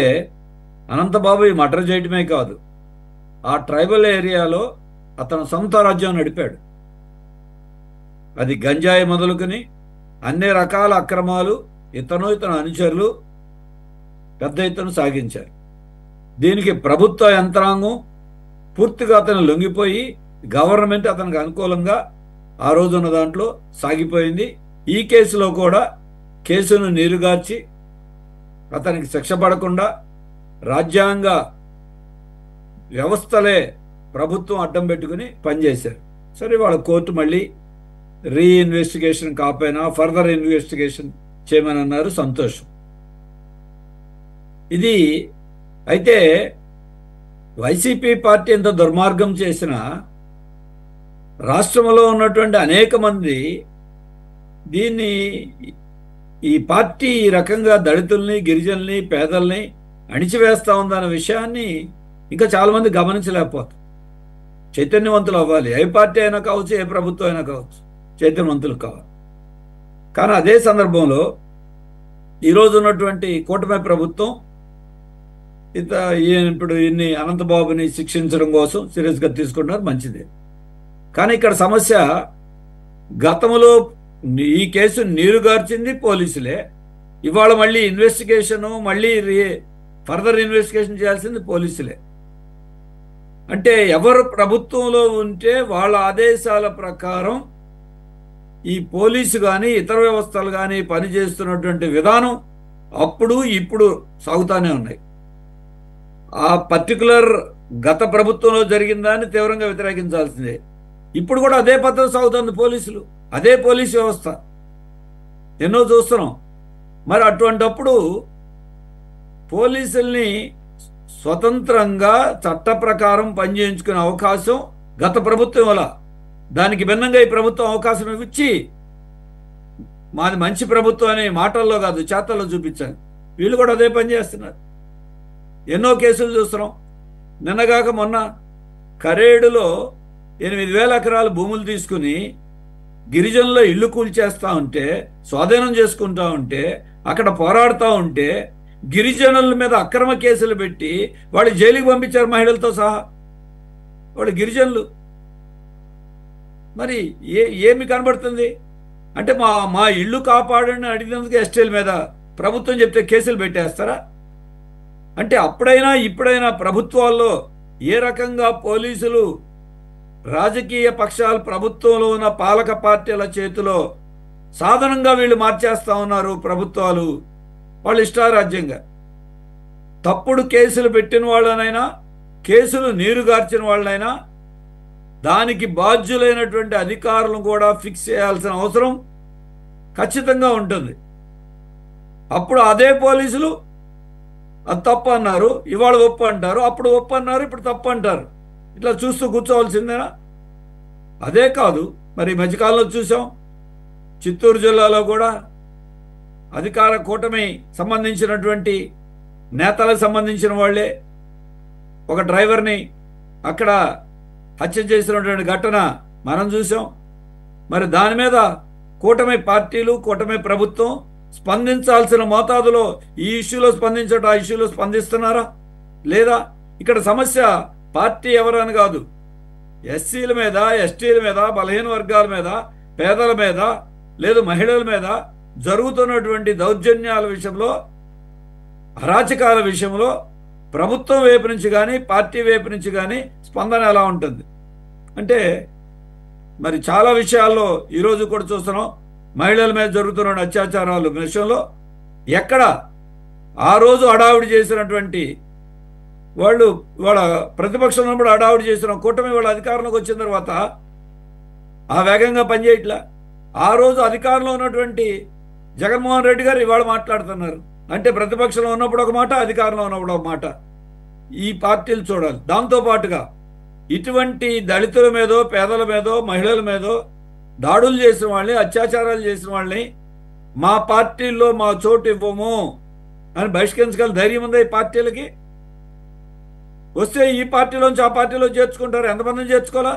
C: అనంతబాబు ఈ మర్డర్ చేయటమే కాదు, ఆ ట్రైబల్ ఏరియాలో అతను సొంత రాజ్యం నడిపాడు. అది గంజాయి మొదలుకొని అన్ని రకాల అక్రమాలు ఇతను అనుచరులు పెద్ద ఎత్తున సాగించారు. దీనికి ప్రభుత్వ యంత్రాంగం పూర్తిగా అతను లొంగిపోయి గవర్నమెంట్ అతనికి అనుకూలంగా ఆ రోజున్న దాంట్లో సాగిపోయింది. ఈ కేసులో కూడా కేసును నీరుగార్చి అతనికి శిక్ష పడకుండా రాజ్యాంగ వ్యవస్థలే ప్రభుత్వం అడ్డం పెట్టుకుని పనిచేశారు. సరే, వాళ్ళ కోర్టు మళ్ళీ రీఇన్వెస్టిగేషన్ కాకపోయినా ఫర్దర్ ఇన్వెస్టిగేషన్ చేయమని అన్నారు, సంతోషం. ఇది అయితే వైసీపీ పార్టీ ఎంత దుర్మార్గం చేసినా రాష్ట్రంలో ఉన్నటువంటి అనేక మంది దీన్ని ఈ పార్టీ ఈ రకంగా దళితుల్ని, గిరిజనుల్ని, పేదల్ని అణిచివేస్తా ఉందన్న విషయాన్ని ఇంకా చాలామంది గమనించలేకపోతారు. చైతన్యవంతులు అవ్వాలి. ఏ పార్టీ అయినా కావచ్చు, ఏ ప్రభుత్వం అయినా కావచ్చు, చైతన్యవంతులు కావాలి. కానీ అదే సందర్భంలో ఈరోజు ఉన్నటువంటి కూటమి ప్రభుత్వం ఇప్పుడు ఇన్ని అనంతబాబుని శిక్షించడం కోసం సీరియస్గా తీసుకున్నారు, మంచిదే. కానీ ఇక్కడ సమస్య, గతంలో ఈ కేసు నీరుగార్చింది పోలీసులే, ఇవాళ మళ్ళీ ఇన్వెస్టిగేషను, మళ్ళీ ఫర్దర్ ఇన్వెస్టిగేషన్ చేయాల్సింది పోలీసులే. అంటే ఎవరు ప్రభుత్వంలో ఉంటే వాళ్ళ ఆదేశాల ప్రకారం ఈ పోలీసు కానీ ఇతర వ్యవస్థలు కానీ పనిచేస్తున్నటువంటి విధానం అప్పుడు ఇప్పుడు సాగుతానే ఉన్నాయి. ఆ పర్టికులర్ గత ప్రభుత్వంలో జరిగిన దాన్ని తీవ్రంగా వ్యతిరేకించాల్సిందే. ఇప్పుడు కూడా అదే పద్ధతి సాగుతుంది. పోలీసులు, అదే పోలీసు వ్యవస్థ ఎన్నో చూస్తున్నాం. మరి అటువంటప్పుడు పోలీసుల్ని స్వతంత్రంగా చట్ట ప్రకారం పనిచేయించుకునే అవకాశం గత ప్రభుత్వం వల్ల, దానికి భిన్నంగా ఈ ప్రభుత్వం అవకాశం ఇచ్చి మాది మంచి ప్రభుత్వం అని మాటల్లో కాదు చేతల్లో చూపించాలి. వీళ్ళు కూడా అదే పని చేస్తున్నారు. ఎన్నో కేసులు చూస్తున్నాం. నిన్నగాక మొన్న కరేడులో 8,000 ఎకరాల భూములు తీసుకుని గిరిజనుల ఇల్లు కూల్చేస్తూ ఉంటే, స్వాధీనం చేసుకుంటా ఉంటే, అక్కడ పోరాడుతూ ఉంటే గిరిజనుల మీద అక్రమ కేసులు పెట్టి వాళ్ళు జైలుకి పంపించారు, మహిళలతో సహా. వాళ్ళు గిరిజనులు. మరి ఏమి కనబడుతుంది అంటే మా ఇల్లు కాపాడని అడిగినందుకు ఎస్టీల మీద ప్రభుత్వం చెప్తే కేసులు పెట్టేస్తారా? అంటే అప్పుడైనా ఇప్పుడైనా ప్రభుత్వాల్లో ఏ రకంగా పోలీసులు రాజకీయ పక్షాలు ప్రభుత్వంలో ఉన్న పాలక పార్టీల చేతిలో సాధనంగా వీళ్ళు మార్చేస్తా ఉన్నారు. ప్రభుత్వాలు వాళ్ళు ఇష్టారాజ్యంగా తప్పుడు కేసులు పెట్టిన వాళ్ళనైనా, కేసులు నీరుగార్చిన వాళ్ళనైనా దానికి బాధ్యులైనటువంటి అధికారులను కూడా ఫిక్స్ చేయాల్సిన అవసరం ఖచ్చితంగా ఉంటుంది. అప్పుడు అదే పోలీసులు అది తప్పు అన్నారు, ఇవాళ ఒప్పు అంటారు, అప్పుడు ఒప్పు అన్నారు, ఇప్పుడు తప్పు అంటారు. ఇట్లా చూస్తూ కూర్చోవలసిందేనా? అదే కాదు, మరి మధ్యకాలంలో చూసాం చిత్తూరు జిల్లాలో కూడా అధికార కూటమి సంబంధించినటువంటి నేతలకు సంబంధించిన వాళ్ళే ఒక డ్రైవర్ని అక్కడ హత్య చేసినటువంటి ఘటన మనం చూసాం. మరి దాని మీద కూటమి పార్టీలు, కూటమి ప్రభుత్వం స్పందించాల్సిన మోతాదులో ఈ ఇష్యూలో స్పందించడం, ఆ ఇష్యూలో స్పందిస్తున్నారా లేదా? ఇక్కడ సమస్య పార్టీ ఎవరని కాదు, ఎస్సీల మీద, ఎస్టీల మీద, బలహీన వర్గాల మీద, పేదల మీద, లేదు మహిళల మీద జరుగుతున్నటువంటి దౌర్జన్యాల విషయంలో, అరాచకాల విషయంలో ప్రభుత్వం వైపు నుంచి కానీ పార్టీ వైపు నుంచి కానీ స్పందన ఎలా ఉంటుంది అంటే, మరి చాలా విషయాల్లో ఈరోజు కూడా చూస్తున్నాం. మహిళల మీద జరుగుతున్న అత్యాచారాల విషయంలో ఎక్కడ ఆ రోజు హడావుడి చేసినటువంటి వాళ్ళు, వాళ్ళ ప్రతిపక్షంలో కూడా హడావుడి చేసిన కూటమి వాళ్ళ అధికారంలోకి వచ్చిన తర్వాత ఆ వేగంగా పనిచేయట్లా. ఆ రోజు అధికారంలో ఉన్నటువంటి జగన్మోహన్ రెడ్డి గారు ఇవాళ మాట్లాడుతున్నారు. అంటే ప్రతిపక్షంలో ఉన్నప్పుడు ఒక మాట, అధికారంలో ఉన్నప్పుడు ఒక మాట. ఈ పార్టీలు చూడాలి. దాంతోపాటుగా ఇటువంటి దళితుల మీదో, పేదల మీదో, మహిళల మీదో దాడులు చేసిన వాళ్ళని, అత్యాచారాలు చేసిన వాళ్ళని మా పార్టీల్లో మా చోటు ఇవ్వము అని బహిష్కరించగల ధైర్యం ఉందా ఈ పార్టీలకి? వస్తే ఈ పార్టీలోంచి ఆ పార్టీలో చేర్చుకుంటారు. ఎంతమందిని చేర్చుకోవాలా?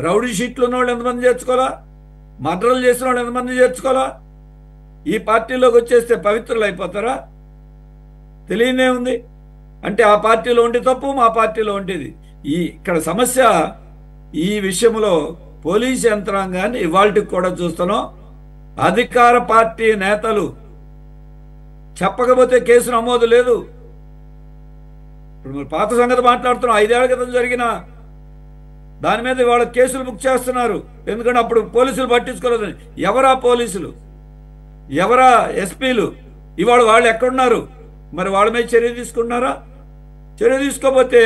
C: రౌడీ షీట్లు ఉన్న వాళ్ళు ఎంతమంది చేర్చుకోవాలా? మర్డర్లు చేసిన వాళ్ళు ఎంతమంది చేర్చుకోవాలా? ఈ పార్టీలోకి వచ్చేస్తే పవిత్రులు అయిపోతారా? తెలియనే ఉంది. అంటే ఆ పార్టీలో ఉండి తప్పు, మా పార్టీలో ఉండేది. ఇక్కడ సమస్య ఈ విషయంలో పోలీసు యంత్రాంగాన్ని ఇవాళకి కూడా చూస్తున్నాం. అధికార పార్టీ నేతలు చెప్పకపోతే కేసు నమోదు లేదు. ఇప్పుడు మీరు పాత సంగతి మాట్లాడుతున్నాం. 5 ఏళ్ల క్రితం జరిగిన దాని మీద ఇవాళ కేసులు బుక్ చేస్తున్నారు. ఎందుకంటే అప్పుడు పోలీసులు పట్టించుకోలేదని. ఎవరా పోలీసులు, ఎవరా ఎస్పీలు? ఇవాళ వాళ్ళు ఎక్కడున్నారు? మరి వాళ్ళ మీద చర్య తీసుకున్నారా? చర్య తీసుకోకపోతే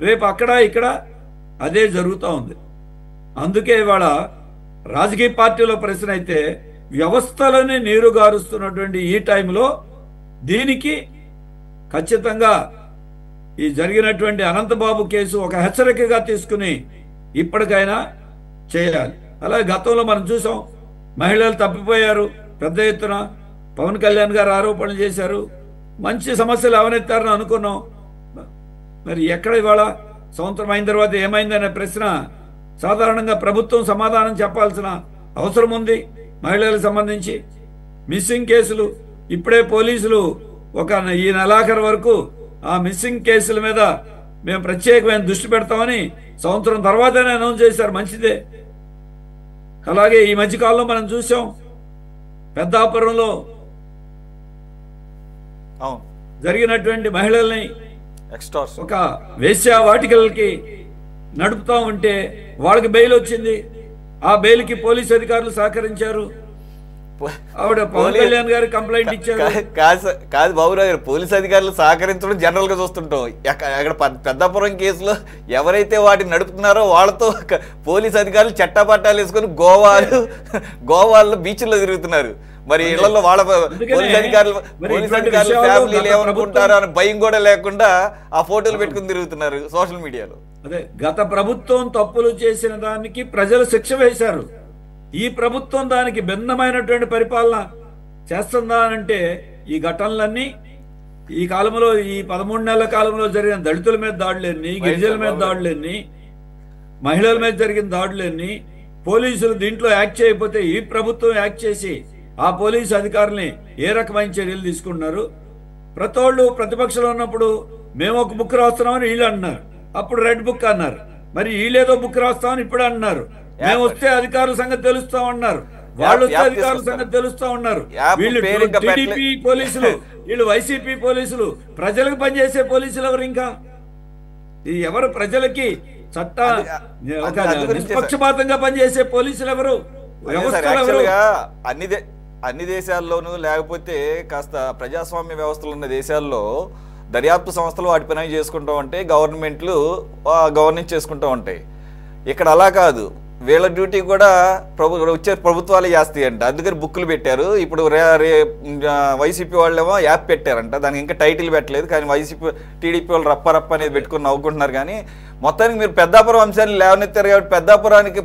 C: రేపు అక్కడ ఇక్కడ అదే జరుగుతూ ఉంది. అందుకే ఇవాళ రాజకీయ పార్టీలో ప్రశ్న అయితే, వ్యవస్థలని నీరుగారుస్తున్నటువంటి ఈ టైంలో దీనికి ఖచ్చితంగా ఈ జరిగినటువంటి అనంతబాబు కేసు ఒక హెచ్చరికగా తీసుకుని ఇప్పటికైనా చేయాలి. అలాగే గతంలో మనం చూసాం, మహిళలు తప్పిపోయారు, పెద్ద ఎత్తున పవన్ కళ్యాణ్ గారు ఆరోపణలు చేశారు, మంచి సమస్యలు అవనెత్తారని అనుకున్నాం. మరి ఎక్కడ ఇవాళ సంవత్సరం అయిన తర్వాత ఏమైందనే ప్రశ్న సాధారణంగా ప్రభుత్వం సమాధానం చెప్పాల్సిన అవసరం ఉంది. మహిళలకు సంబంధించి మిస్సింగ్ కేసులు ఇప్పుడే పోలీసులు ఈ నెలాఖరు వరకు ఆ మిస్సింగ్ కేసుల మీద మేము ప్రత్యేకమైన దృష్టి పెడతామని సంవత్సరం తర్వాతనే అనౌన్స్ చేశారు. మంచిదే. అలాగే ఈ మధ్యకాలంలో మనం చూసాం, పెద్దాపురంలో జరిగినటువంటి మహిళల్ని ఒక వేశ్యా వాటికలకి నడుపుతా ఉంటే వాళ్ళకి బెయిల్ వచ్చింది. ఆ బెయిల్కి పోలీసు అధికారులు సహకరించారు. ఆవిడ పవన్ కళ్యాణ్ గారు కంప్లైంట్ ఇచ్చారు.
A: కాదు బాబురావు గారు, పోలీసు అధికారులు సహకరించడం జనరల్ గా చూస్తుంటాం. అక్కడ పెద్దాపురం కేసులో ఎవరైతే వాటిని నడుపుతున్నారో వాళ్ళతో పోలీసు అధికారులు చట్టాపట్టాలు వేసుకొని గోవాల్లో బీచ్లో తిరుగుతున్నారు. మరి ఇళ్లలో వాళ్ళ పోలీసు అధికారులు ఫ్యామిలీలు ఏమనుకుంటారో అని భయం కూడా లేకుండా ఆ ఫోటోలు పెట్టుకుని తిరుగుతున్నారు సోషల్ మీడియాలో.
C: అదే గత ప్రభుత్వం తప్పులు చేసిన దానికి ప్రజలు శిక్ష వేశారు. ఈ ప్రభుత్వం దానికి భిన్నమైనటువంటి పరిపాలన చేస్తుందా అంటే ఈ ఘటనలన్నీ ఈ కాలంలో, ఈ 13 నెలల కాలంలో జరిగిన దళితుల మీద దాడులన్నీ, గిరిజనుల మీద దాడులన్నీ, మహిళల మీద జరిగిన దాడులన్నీ, పోలీసులు దీంట్లో యాక్ట్ చేయకపోతే ఈ ప్రభుత్వం యాక్ట్ చేసి ఆ పోలీసు అధికారుల్ని ఏ రకమైన చర్యలు తీసుకుంటున్నారు. ప్రతోళ్ళు ప్రతిపక్షంలో ఉన్నప్పుడు మేము ఒక బుక్ రాస్తున్నామని వీళ్ళు అంటున్నారు, అప్పుడు రెడ్ బుక్ అన్నారు. మరి వీళ్ళేదో బుక్ రాస్తామని ఇప్పుడు అంటున్నారు. మేము వస్తే అధికారుల సంగతి తెలుస్తామన్నారు, వాళ్ళు వస్తే అధికారుల సంగతి తెలుస్తా ఉన్నారు. వీళ్ళు టీడీపీ పోలీసులు, వీళ్ళు వైసీపీ పోలీసులు, ప్రజలకు పనిచేసే పోలీసులు ఎవరు? ఇంకా ఇది ఎవరు? ప్రజలకి చట్ట నిష్పక్షపాతంగా పనిచేసే పోలీసులు ఎవరు?
A: అన్ని దేశాల్లోనూ లేకపోతే కాస్త ప్రజాస్వామ్య వ్యవస్థలు ఉన్న దేశాల్లో దర్యాప్తు సంస్థలు వాటి పని చేసుకుంటూ ఉంటాయి, గవర్నమెంట్లు గవర్నెన్స్ చేసుకుంటూ ఉంటాయి. ఇక్కడ అలా కాదు. వీళ్ళ డ్యూటీ కూడా వచ్చే ప్రభుత్వాలే చేస్తాయి అంట. అందుకని బుక్కులు పెట్టారు. ఇప్పుడు వైసీపీ వాళ్ళేమో యాప్ పెట్టారంట, దానికి ఇంకా టైటిల్ పెట్టలేదు. కానీ వైసీపీ టీడీపీ వాళ్ళు రప్ప అనేది పెట్టుకుని నవ్వుకుంటున్నారు. కానీ మొత్తానికి మీరు పెద్దాపురం అంశాన్ని లేవనెత్తారు కాబట్టి పెద్దాపురానికి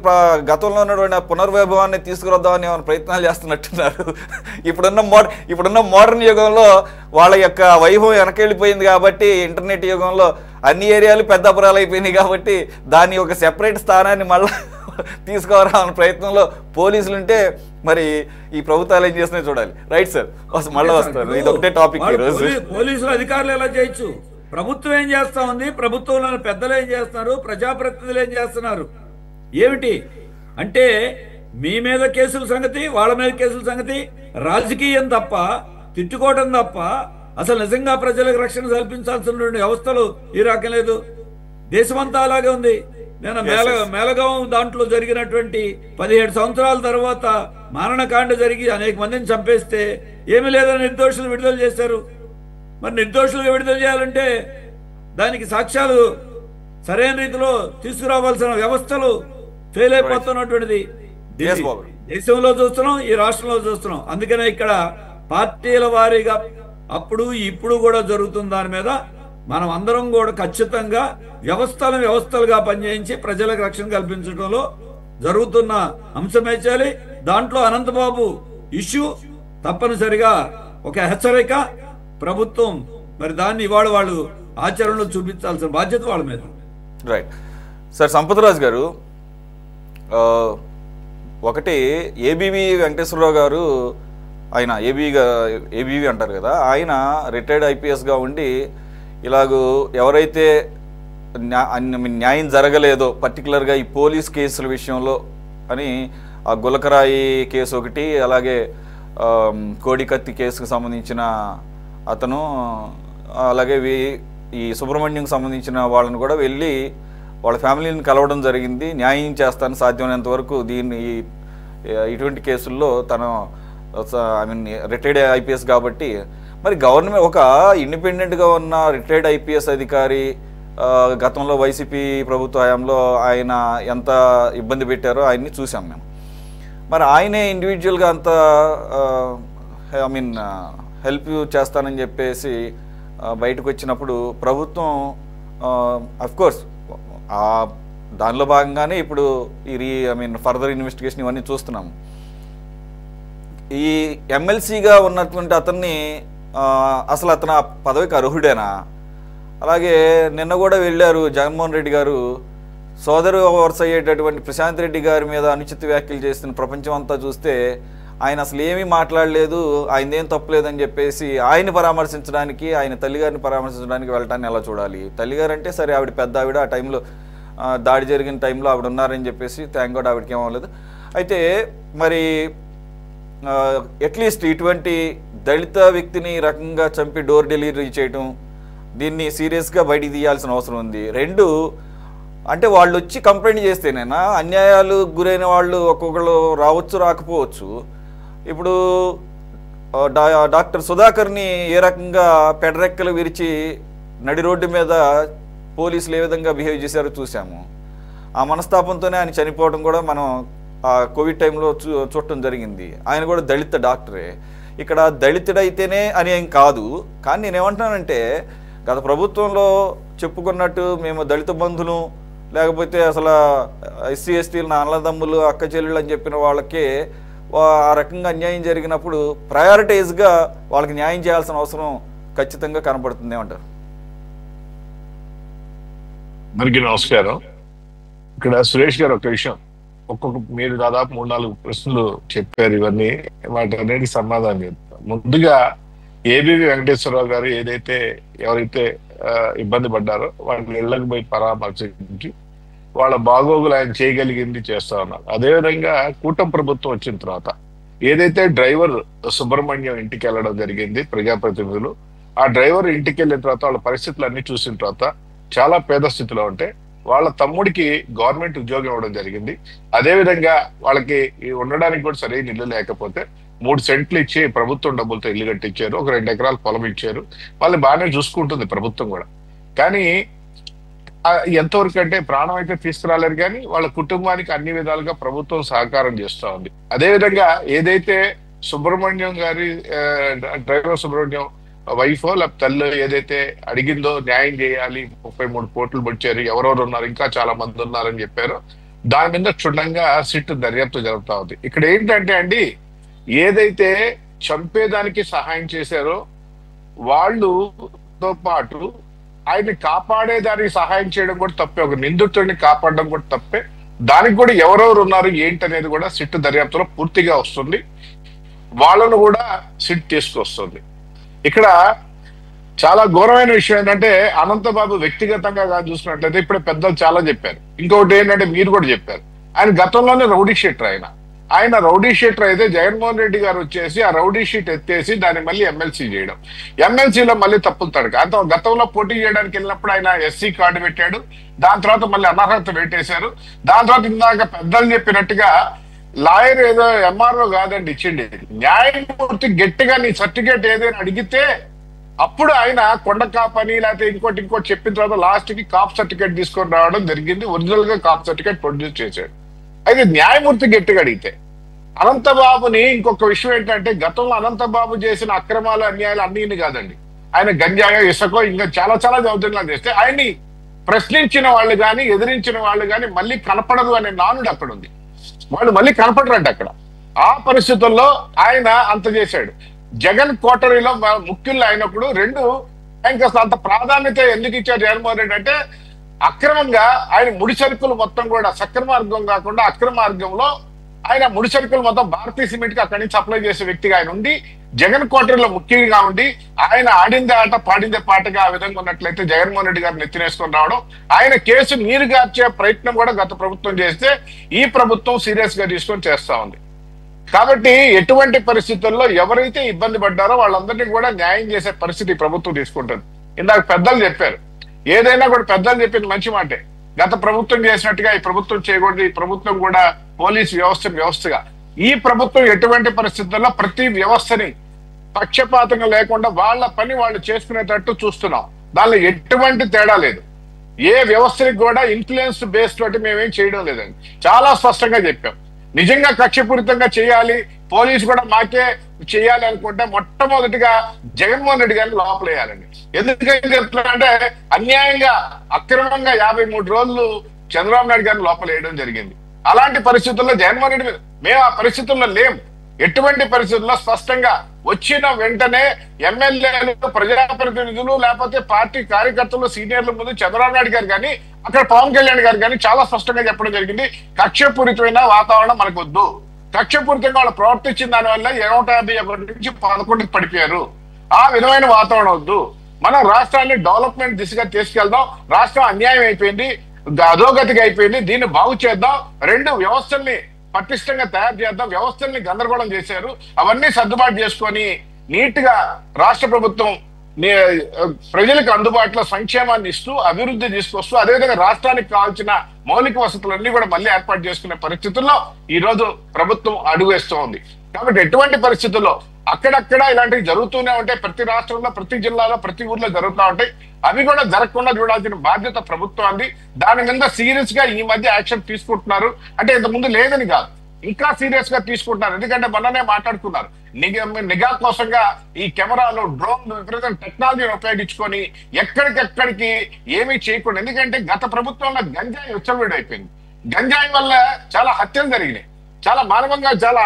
A: గతంలో ఉన్నటువంటి పునర్వైభవాన్ని తీసుకురద్దామని ఏమైనా ప్రయత్నాలు చేస్తున్నట్టున్నారు. ఇప్పుడున్న మోడర్న్ యుగంలో వాళ్ళ యొక్క వైభవం వెనకెళ్ళిపోయింది కాబట్టి, ఇంటర్నెట్ యుగంలో అన్ని ఏరియాలు పెద్దాపురాలు అయిపోయినాయి కాబట్టి దాన్ని ఒక సెపరేట్ స్థానాన్ని మళ్ళీ తీసుకోవాలన్న ప్రయత్నంలో పోలీసులు ఉంటే మరి ఈ ప్రభుత్వాలు ఏం చేస్తున్నాయి చూడాలి. రైట్ సార్, మళ్ళీ వస్తారు. ఇది ఒకటే టాపిక్.
C: పోలీసులు అధికారులు ఎలా చేయొచ్చు? ప్రభుత్వం ఏం చేస్తా ఉంది? ప్రభుత్వంలోని పెద్దలు ఏం చేస్తున్నారు? ప్రజాప్రతినిధులు ఏం చేస్తున్నారు? ఏమిటి అంటే మీ మీద కేసుల సంగతి, వాళ్ళ మీద కేసుల సంగతి రాజకీయం తప్ప, తిట్టుకోవడం తప్ప అసలు నిజంగా ప్రజలకు రక్షణ కల్పించాల్సిన వ్యవస్థలు ఈ రకం లేదు. దేశమంతా అలాగే ఉంది. నేను మేలగాం దాంట్లో జరిగినటువంటి 17 సంవత్సరాల తర్వాత మారణకాండ జరిగి అనేక మందిని చంపేస్తే ఏమీ లేదని నిర్దోషులు విడుదల చేశారు. మరి నిర్దోషులుగా విడుదల చేయాలంటే దానికి సాక్ష్యాలు సరైన రీతిలో తీసుకురావాల్సిన వ్యవస్థలు ఫెయిల్ అయిపోతున్నటువంటిది దేశంలో చూస్తున్నాం, ఈ రాష్ట్రంలో చూస్తున్నాం. అందుకనే ఇక్కడ పార్టీల వారీగా అప్పుడు ఇప్పుడు కూడా జరుగుతున్న దాని మీద మనం అందరం కూడా ఖచ్చితంగా వ్యవస్థలుగా పనిచేయించి ప్రజలకు రక్షణ కల్పించడంలో జరుగుతున్న అంశమే చేయాలి. దాంట్లో అనంతబాబు ఇష్యూ తప్పనిసరిగా ఒక హెచ్చరిక. ప్రభుత్వం మరి దాన్ని ఇవాళ వాళ్ళు ఆచరణలో చూపించాల్సిన బాధ్యత వాళ్ళ మీద.
A: Right sir. సంపత్రాజు గారు, ఒకటి ఏబీవీ వెంకటేశ్వరరావు గారు, ఆయన ఏబీవీ అంటారు కదా, ఆయన రిటైర్డ్ ఐపీఎస్గా ఉండి ఇలాగూ ఎవరైతే న్యాయం జరగలేదో పర్టికులర్గా ఈ పోలీస్ కేసుల విషయంలో అని ఆ గులకరాయి కేసు ఒకటి, అలాగే కోడికత్తి కేసుకు సంబంధించిన అతను, అలాగే ఈ సుబ్రహ్మణ్యంకి సంబంధించిన వాళ్ళని కూడా వెళ్ళి వాళ్ళ ఫ్యామిలీని కలవడం జరిగింది. న్యాయం చేస్తాను సాధ్యమైనంత వరకు దీన్ని ఇటువంటి కేసుల్లో తను రిటైర్డ్ ఐపీఎస్ కాబట్టి. మరి గవర్నమెంట్ ఒక ఇండిపెండెంట్గా ఉన్న రిటైర్డ్ ఐపీఎస్ అధికారి గతంలో వైసీపీ ప్రభుత్వ హయాంలో ఆయన ఎంత ఇబ్బంది పెట్టారో ఆయన్ని చూసాం మేము. మరి ఆయనే ఇండివిజువల్గా అంత హెల్ప్ చేస్తానని చెప్పేసి బయటకు వచ్చినప్పుడు ప్రభుత్వం అఫ్కోర్స్ దానిలో భాగంగానే ఇప్పుడు ఫర్దర్ ఇన్వెస్టిగేషన్ ఇవన్నీ చూస్తున్నాము. ఈ ఎమ్మెల్సీగా ఉన్నటువంటి అతన్ని అసలు అతను ఆ పదవికి అర్హుడేనా? అలాగే నిన్న కూడా వెళ్ళారు జగన్మోహన్ రెడ్డి గారు సోదరు వరుస అయ్యేటటువంటి ప్రశాంత్ రెడ్డి గారి మీద అనుచిత వ్యాఖ్యలు చేస్తున్న ప్రపంచం అంతా చూస్తే ఆయన అసలు ఏమీ మాట్లాడలేదు, ఆయనదేం తప్పులేదని చెప్పేసి ఆయన పరామర్శించడానికి, ఆయన తల్లిగారిని పరామర్శించడానికి వెళ్ళటాన్ని ఎలా చూడాలి? తల్లిగారు అంటే సరే, ఆవిడ పెద్ద ఆవిడ, ఆ టైంలో దాడి జరిగిన టైంలో ఆవిడ ఉన్నారని చెప్పేసి థ్యాంక్ గాడ్ ఆవిడకి ఏమవ్వలేదు. అయితే మరి అట్లీస్ట్ ఇటువంటి దళిత వ్యక్తిని రకంగా చంపి డోర్ డెలివరీ చేయటం, దీన్ని సీరియస్గా బయటికి తీయాల్సిన అవసరం ఉంది. రెండు అంటే వాళ్ళు వచ్చి కంప్లైంట్ చేస్తేనేనా అన్యాయాలు గురైన వాళ్ళు ఒక్కొక్కరు రావచ్చు రాకపోవచ్చు. ఇప్పుడు డాక్టర్ సుధాకర్ని ఏ రకంగా పెడరెక్కలు విరిచి నడి రోడ్డు మీద పోలీసులు ఏ విధంగా బిహేవ్ చేశారో చూసాము. ఆ మనస్తాపంతోనే ఆయన చనిపోవడం కూడా మనం ఆ కోవిడ్ టైంలో చూడటం జరిగింది. ఆయన కూడా దళిత డాక్టరే. ఇక్కడ దళితుడైతేనే అని ఏం కాదు, కానీ నేనేమంటున్నానంటే గత ప్రభుత్వంలో చెప్పుకున్నట్టు మేము దళిత బంధులు లేకపోతే అసలు ఎస్సీ ఎస్టీలు నా అన్నదమ్ములు అక్క చెల్లెళ్ళు అని చెప్పిన వాళ్ళకే ఆ రకంగా అన్యాయం జరిగినప్పుడు ప్రయారిటైజ్గా వాళ్ళకి న్యాయం చేయాల్సిన అవసరం ఖచ్చితంగా కనపడుతుంది ఏమంటారు?
D: అందరికీ నమస్కారం. ఇక్కడ సురేష్ గారు ఒక విషయం, మీరు దాదాపు 3-4 ప్రశ్నలు చెప్పారు. ఇవన్నీ వాటి అన్నిటికీ సమాధానం చెప్తారు. ముందుగా ఏబీవీ వెంకటేశ్వరరావు గారు ఎవరైతే ఇబ్బంది పడ్డారో వాళ్ళ ఇళ్లకు పోయి పరామర్శించి వాళ్ళ బాగోగులు ఆయన చేయగలిగింది చేస్తా ఉన్నారు. అదేవిధంగా కూటమి ప్రభుత్వం వచ్చిన తర్వాత ఏదైతే డ్రైవర్ సుబ్రహ్మణ్యం ఇంటికి వెళ్ళడం జరిగింది ప్రజాప్రతినిధులు, ఆ డ్రైవర్ ఇంటికి వెళ్ళిన తర్వాత వాళ్ళ పరిస్థితులు అన్ని చూసిన తర్వాత చాలా పేద స్థితిలో ఉంటే వాళ్ళ తమ్ముడికి గవర్నమెంట్ ఉద్యోగం ఇవ్వడం జరిగింది. అదేవిధంగా వాళ్ళకి ఉండడానికి కూడా సరైన ఇల్లు లేకపోతే 3 సెంట్లు ఇచ్చి ప్రభుత్వం డబ్బులతో ఇల్లు కట్టించారు. ఒక 2 ఎకరాల పొలం ఇచ్చారు. వాళ్ళని బాగానే చూసుకుంటుంది ప్రభుత్వం కూడా. కానీ ఎంతవరకు అంటే ప్రాణం అయితే తీసుకురాలేరు, కానీ వాళ్ళ కుటుంబానికి అన్ని విధాలుగా ప్రభుత్వం సహకారం చేస్తూ ఉంది. అదేవిధంగా ఏదైతే సుబ్రహ్మణ్యం గారి డ్రైవర్ సుబ్రహ్మణ్యం వైఫో లేకపోతే తల్లి ఏదైతే అడిగిందో న్యాయం చేయాలి, 33 కోట్లు పొడిచారు, ఎవరెవరు ఉన్నారు, ఇంకా చాలా మంది ఉన్నారని చెప్పారు. దాని మీద క్షుణ్ణంగా సిట్ దర్యాప్తు జరుగుతూ ఉంది. ఇక్కడ ఏంటంటే అండి, ఏదైతే చంపేదానికి సహాయం చేశారో వాళ్ళతో పాటు ఆయన్ని కాపాడేదానికి సహాయం చేయడం కూడా తప్పే, ఒక నిందితుడిని కాపాడడం కూడా తప్పే. దానికి కూడా ఎవరెవరు ఉన్నారు ఏంటనేది కూడా సిట్ దర్యాప్తులో పూర్తిగా వస్తుంది. వాళ్ళను కూడా సిట్ తీసుకొస్తుంది. ఇక్కడ చాలా ఘోరమైన విషయం ఏంటంటే అనంతబాబు వ్యక్తిగతంగా చూసినట్లయితే ఇప్పుడే పెద్దలు చాలా చెప్పారు. ఇంకొకటి ఏంటంటే మీరు కూడా చెప్పారు, ఆయన గతంలోనే రౌడీ షీటర్. ఆయన రౌడీ షీటర్ అయితే జగన్మోహన్ రెడ్డి గారు వచ్చేసి ఆ రౌడీ షీట్ ఎత్తేసి దాన్ని మళ్ళీ ఎమ్మెల్సీ చేయడం, ఎమ్మెల్సీలో మళ్ళీ తప్పులు తడక. గతంలో పోటీ చేయడానికి వెళ్ళినప్పుడు ఆయన ఎస్సీ కార్డు పెట్టాడు, దాని తర్వాత మళ్ళీ అనర్హత పెట్టేశారు. దాని తర్వాత ఇందాక పెద్దలు చెప్పినట్టుగా లాయర్ ఏదో ఎంఆర్ఓ కాదండి ఇచ్చింది, న్యాయమూర్తి గట్టిగా నీ సర్టిఫికేట్ ఏదైనా అడిగితే అప్పుడు ఆయన కొండ కాపని లేకపోతే ఇంకోటి చెప్పిన తర్వాత లాస్ట్ కి కాప్ సర్టిఫికేట్ తీసుకొని రావడం జరిగింది. ఒరిజినల్ గా కాప్ సర్టిఫికేట్ ప్రొడ్యూస్ చేశాడు. అయితే న్యాయమూర్తి గట్టిగా అడిగితే అనంతబాబుని ఇంకొక విషయం ఏంటంటే గతంలో అనంతబాబు చేసిన అక్రమాలు అన్యాయాలు అన్ని కాదండి, ఆయన గంజాయో ఇసుకో ఇంకా చాలా చాలా దౌర్జన్యాలు చేస్తే ఆయన్ని ప్రశ్నించిన వాళ్ళు కానీ ఎదిరించిన వాళ్ళు కానీ మళ్ళీ కనపడదు అనే నానుడు అక్కడ ఉంది. వాళ్ళు మళ్ళీ కనపడరంట అక్కడ. ఆ పరిస్థితుల్లో ఆయన అంత చేశాడు. జగన్ కోటరీలో ముఖ్యులు అయినప్పుడు ఆయనకి అసలు అంత ప్రాధాన్యత ఎందుకు ఇచ్చారు జగన్మోహన్ రెడ్డి అంటే అక్రమంగా ఆయన ముడి సరుకులు మొత్తం కూడా సక్రమ మార్గం కాకుండా అక్రమ మార్గంలో ఆయన ముడి సరుకులు మొత్తం భారతీయ సిమెంట్ కి అక్కడి నుంచి సప్లై చేసే వ్యక్తిగా ఆయన ఉండి జగన్ కోటరీలో ముఖ్యంగా ఉండి ఆయన ఆడిందే ఆట పాడిందే పాటగా ఆ విధంగా ఉన్నట్లయితే జగన్మోహన్ రెడ్డి గారిని ఎత్తినేసుకొని రావడం, ఆయన కేసు నీరుగార్చే ప్రయత్నం కూడా గత ప్రభుత్వం చేస్తే ఈ ప్రభుత్వం సీరియస్ గా తీసుకొని చేస్తా ఉంది. కాబట్టి ఎటువంటి పరిస్థితుల్లో ఎవరైతే ఇబ్బంది పడ్డారో వాళ్ళందరినీ కూడా న్యాయం చేసే పరిస్థితి ప్రభుత్వం తీసుకుంటుంది. ఇందాక పెద్దలు చెప్పారు, ఏదైనా కూడా పెద్దలు చెప్పింది మంచి మాటే. గత ప్రభుత్వం చేసినట్టుగా ఈ ప్రభుత్వం చేయకూడదు. ఈ ప్రభుత్వం కూడా పోలీసు వ్యవస్థగా ఈ ప్రభుత్వం ఎటువంటి పరిస్థితుల్లో ప్రతి వ్యవస్థని పక్షపాతంగా లేకుండా వాళ్ళ పని వాళ్ళు చేసుకునేటట్టు చూస్తున్నాం. దానిలో ఎటువంటి తేడా లేదు. ఏ వ్యవస్థకి కూడా ఇన్ఫ్లుయెన్స్ బేస్ తోటి మేమేం చేయడం లేదండి. చాలా స్పష్టంగా చెప్పాం. నిజంగా కక్షపూరితంగా చేయాలి, పోలీసు కూడా మాకే చేయాలి అనుకుంటే మొట్టమొదటిగా జగన్మోహన్ రెడ్డి గారిని లోపలేయాలండి. ఎందుకని చెప్తున్నారంటే అన్యాయంగా అక్రమంగా 53 రోజులు చంద్రబాబు నాయుడు గారిని లోపలేయడం జరిగింది. అలాంటి పరిస్థితుల్లో జగన్మోహన్ రెడ్డి మీద మేము ఆ పరిస్థితుల్లో లేం. ఎటువంటి పరిస్థితుల్లో స్పష్టంగా వచ్చిన వెంటనే ఎమ్మెల్యేలు, ప్రజాప్రతినిధులు, లేకపోతే పార్టీ కార్యకర్తలు, సీనియర్ల ముందు చంద్రబాబు నాయుడు గారు కానీ అక్కడ పవన్ కళ్యాణ్ గారు కానీ చాలా స్పష్టంగా చెప్పడం జరిగింది. కక్షపూరితమైన వాతావరణం మనకు వద్దు. కక్షపూరితంగా వాళ్ళు ప్రవర్తించిన దానివల్ల 151 నుంచి 11కి పడిపోయారు. ఆ విధమైన వాతావరణం వద్దు. మనం రాష్ట్రాన్ని డెవలప్మెంట్ దిశగా తీసుకెళ్దాం. రాష్ట్రం అన్యాయం అయిపోయింది, అధోగతికి అయిపోయింది, దీన్ని బాగు చేద్దాం. 2 వ్యవస్థల్ని పటిష్టంగా తయారు చేద్దాం. వ్యవస్థల్ని గందరగోళం చేశారు, అవన్నీ సర్దుబాటు చేసుకొని నీట్ గా రాష్ట్ర ప్రభుత్వం ప్రజలకు అందుబాటులో సంక్షేమాన్ని ఇస్తూ అభివృద్ధి తీసుకొస్తూ అదేవిధంగా రాష్ట్రానికి కావాల్సిన మౌలిక వసతులన్నీ కూడా మళ్ళీ ఏర్పాటు చేసుకునే పరిస్థితుల్లో ఈ రోజు ప్రభుత్వం అడుగు వేస్తూ ఉంది. కాబట్టి ఎటువంటి పరిస్థితుల్లో అక్కడక్కడ ఇలాంటివి జరుగుతూనే ఉంటాయి. ప్రతి రాష్ట్రంలో, ప్రతి జిల్లాలో, ప్రతి ఊర్లో జరుగుతూ ఉంటాయి. అవి కూడా జరగకుండా చూడాల్సిన బాధ్యత ప్రభుత్వాన్ని. దాని మీద సీరియస్ గా ఈ మధ్య యాక్షన్ తీసుకుంటున్నారు. అంటే ఇంతకుముందు లేదని కాదు, ఇంకా సీరియస్ గా తీసుకుంటున్నారు. ఎందుకంటే మొన్ననే మాట్లాడుకున్నారు, నిఘా కోసంగా ఈ కెమెరాలు, డ్రోన్, విపరీతం టెక్నాలజీని ఉపయోగించుకొని ఎక్కడికెక్కడికి ఏమీ చేయకుండా. ఎందుకంటే గత ప్రభుత్వంలో గంజాయి విచ్చలవిడైపోయింది. గంజాయి వల్ల చాలా హత్యలు జరిగినాయి, చాలా మానవంగా చాలా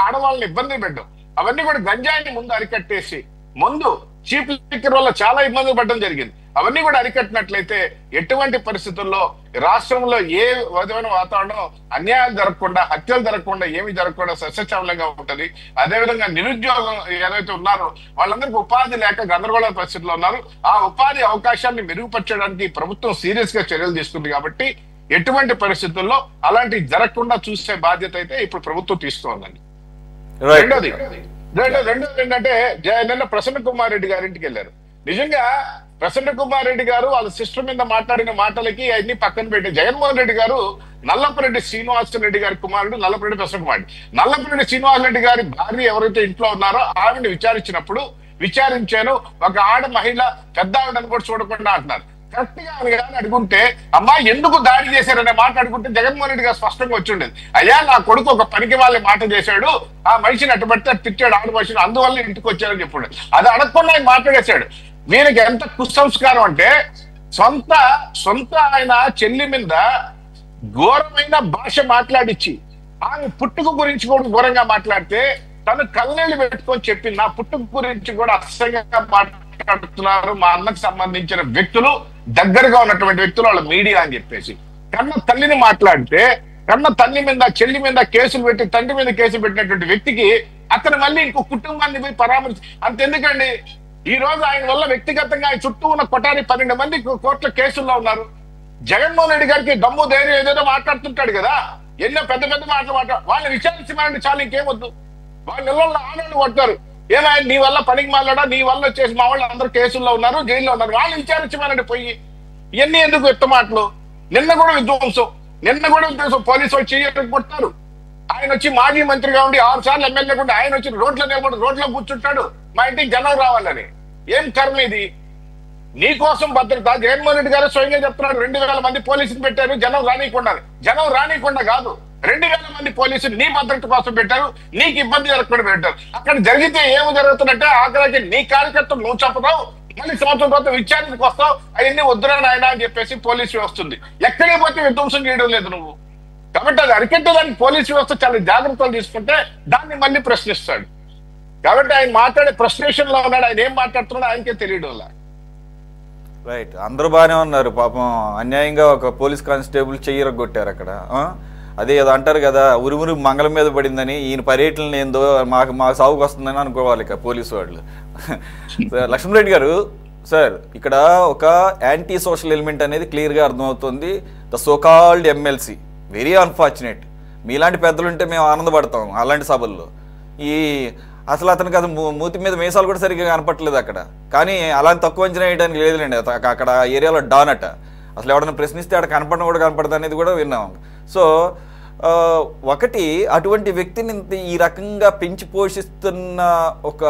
D: ఆడవాళ్ళని ఇబ్బంది పెట్టడం. అవన్నీ కూడా గంజాయిని ముందు అరికట్టేసి, ముందు చీప్ లిక్కర్ వల్ల చాలా ఇబ్బందులు పడడం జరిగింది. అవన్నీ కూడా అరికట్టినట్లయితే ఎటువంటి పరిస్థితుల్లో రాష్ట్రంలో ఏ విధమైన వాతావరణం, అన్యాయాలు జరగకుండా, హత్యలు జరగకుండా, ఏమి జరగకుండా సస్యశ్యామలంగా ఉంటుంది. అదేవిధంగా నిరుద్యోగం ఏదైతే ఉన్నారో వాళ్ళందరికీ ఉపాధి లేక గందరగోళ పరిస్థితుల్లో ఉన్నారు. ఆ ఉపాధి అవకాశాన్ని మెరుగుపరచడానికి ప్రభుత్వం సీరియస్ గా చర్యలు తీసుకుంది. కాబట్టి ఎటువంటి పరిస్థితుల్లో అలాంటివి జరగకుండా చూసే బాధ్యత అయితే ఇప్పుడు ప్రభుత్వం తీసుకోవాలండి. రెండోది ఏంటంటే నిన్న ప్రసన్న కుమార్ రెడ్డి గారింటికి వెళ్ళారు. నిజంగా ప్రసన్న కుమార్ రెడ్డి గారు వాళ్ళ సిస్టర్ మీద మాట్లాడిన మాటలకి అవన్నీ పక్కన పెట్టి జగన్మోహన్ రెడ్డి గారు నల్లపరెడ్డి శ్రీనివాసరెడ్డి గారి కుమారుడు నల్లపరెడ్డి ప్రసన్న కుమార్, నల్లపరెడ్డి శ్రీనివాసరెడ్డి గారి భార్య ఎవరైతే ఇంట్లో ఉన్నారో ఆవిడని విచారించాను, ఒక ఆడ మహిళ పెద్ద ఆవిడని కూడా చూడకుండా అంటున్నారు. కరెక్ట్ గా అని కానీ అడుగుంటే, అమ్మా ఎందుకు దాడి చేశారనే మాట అడుగుంటే జగన్మోహన్ రెడ్డి గారు స్పష్టంగా వచ్చి ఉండేది. అయ్యా నా కొడుకు ఒక పనికి వాళ్ళ మాట చేశాడు, ఆ మనిషిని అట్టుబడితే తిట్టాడు, ఆడ మనిషిని, అందువల్ల ఇంటికి వచ్చారని చెప్పాడు. అది అడగకుండా ఆయన మాట్లాడేశాడు. వీరికి ఎంత కుసంస్కారం అంటే సొంత ఆయన చెల్లి మీద ఘోరమైన భాష మాట్లాడిచ్చి ఆమె పుట్టుక గురించి కూడా ఘోరంగా మాట్లాడితే తను కళ్ళనీళ్ళు పెట్టుకొని చెప్పింది, నా పుట్టుక గురించి కూడా అసహ్యంగా మాట్లాడుతున్నారు మా అన్నకు సంబంధించిన వ్యక్తులు, దగ్గరగా ఉన్నటువంటి వ్యక్తులు, వాళ్ళ మీడియా అని చెప్పేసి. కన్న తల్లిని మాట్లాడితే, కన్న తల్లి మీద చెల్లి మీద కేసులు పెట్టి తండ్రి మీద కేసులు పెట్టినటువంటి వ్యక్తికి అతను మళ్ళీ ఇంకో కుటుంబాన్ని పోయి పరామర్శి అంతెందుకండి. ఈ రోజు ఆయన వల్ల వ్యక్తిగతంగా ఆయన చుట్టూ ఉన్న కొటారి 12 మంది కోర్టుల కేసుల్లో ఉన్నారు. జగన్మోహన్ రెడ్డి గారికి దమ్ము ధైర్యం ఏదేదో మాట్లాడుతుంటాడు కదా, ఎన్నో పెద్ద మాటలు వాళ్ళని విచారించమంటే చాలా, ఇంకేమొద్దు. వాళ్ళ ఇళ్ళల్లో ఆడవాళ్ళు కొడతారు, ఏమైనా నీ వల్ల పనికి మాట్లాడా, నీ వల్ల వచ్చేసి మా వాళ్ళు అందరూ కేసుల్లో ఉన్నారు, జైల్లో ఉన్నారు, వాళ్ళని విచారించమనండి పోయి. ఇవన్నీ ఎందుకు ఎత్త మాటలు? నిన్న కూడా విధ్వంసం పోలీసు వాళ్ళు చేయడం కొడతారు. ఆయన వచ్చి మాజీ మంత్రిగా ఉండి 6 సార్లు ఎమ్మెల్యే ఉండి ఆయన వచ్చి రోడ్లో కూర్చుంటాడు, మా ఇంటికి జనం రావాలని. ఏం కర్మ ఇది? నీకోసం భద్రత. జగన్మోహన్ రెడ్డి గారు స్వయంగా చెప్తున్నాడు, 2000 మంది పోలీసులు పెట్టారు జనం రానికుండా కాదు, 2000 మంది పోలీసులు నీ భద్రత కోసం పెట్టారు, నీకు ఇబ్బంది జరగకుండా పెట్టారు. అక్కడ జరిగితే ఏమి జరుగుతుందంటే ఆఖరికి నీ కార్యకర్తలు నువ్వు చెప్పతావు, మళ్ళీ సంవత్సరం తర్వాత విచారణకు వస్తావు, అవన్నీ వద్దురా నాయన అని చెప్పేసి పోలీసు వస్తుంది. ఎక్కడికి పోతే విధ్వంసం చేయడం లేదు నువ్వు. కాబట్టి అది అరికెట్టడానికి పోలీసు వ్యవస్థ చాలా జాగ్రత్తలు తీసుకుంటే దాన్ని మళ్ళీ ప్రశ్నిస్తాడు. కాబట్టి ఆయన మాట్లాడే ఫ్రస్ట్రేషన్ లో ఉన్నాడు, ఆయన ఏం మాట్లాడుతున్నాడో ఆయనకే తెలియడం.
A: రైట్, అందరూ బాగానే ఉన్నారు. పాపం అన్యాయంగా ఒక పోలీస్ కానిస్టేబుల్ చెయ్యరగొట్టారు అక్కడ. అదే ఏదో అంటారు కదా, ఉరుమురు మంగళం మీద పడిందని, ఈయన పర్యటన ఏందో మాకు సాగుకు వస్తుందని అనుకోవాలి ఇక పోలీసు వాళ్ళు. లక్ష్మణరెడ్డి గారు సార్, ఇక్కడ ఒక యాంటీ సోషల్ ఎలిమెంట్ అనేది క్లియర్గా అర్థమవుతుంది. The so called MLC, very unfortunate. మీలాంటి పెద్దలుంటే మేము ఆనందపడతాం అలాంటి సభల్లో. అసలు అతనికి అది మూతి మీద మీసాలు కూడా సరిగ్గా కనపట్టలేదు అక్కడ. కానీ అలాంటి తక్కువ అంచనా వేయడానికి లేదులేండి, అక్కడ ఏరియాలో డాన్ అట. అసలు ఎవరైనా ప్రశ్నిస్తే అక్కడ కనపడడం కూడా కనపడదు అనేది కూడా విన్నాం. సో ఒకటి, అటువంటి వ్యక్తిని ఈ రకంగా పెంచి పోషిస్తున్న ఒక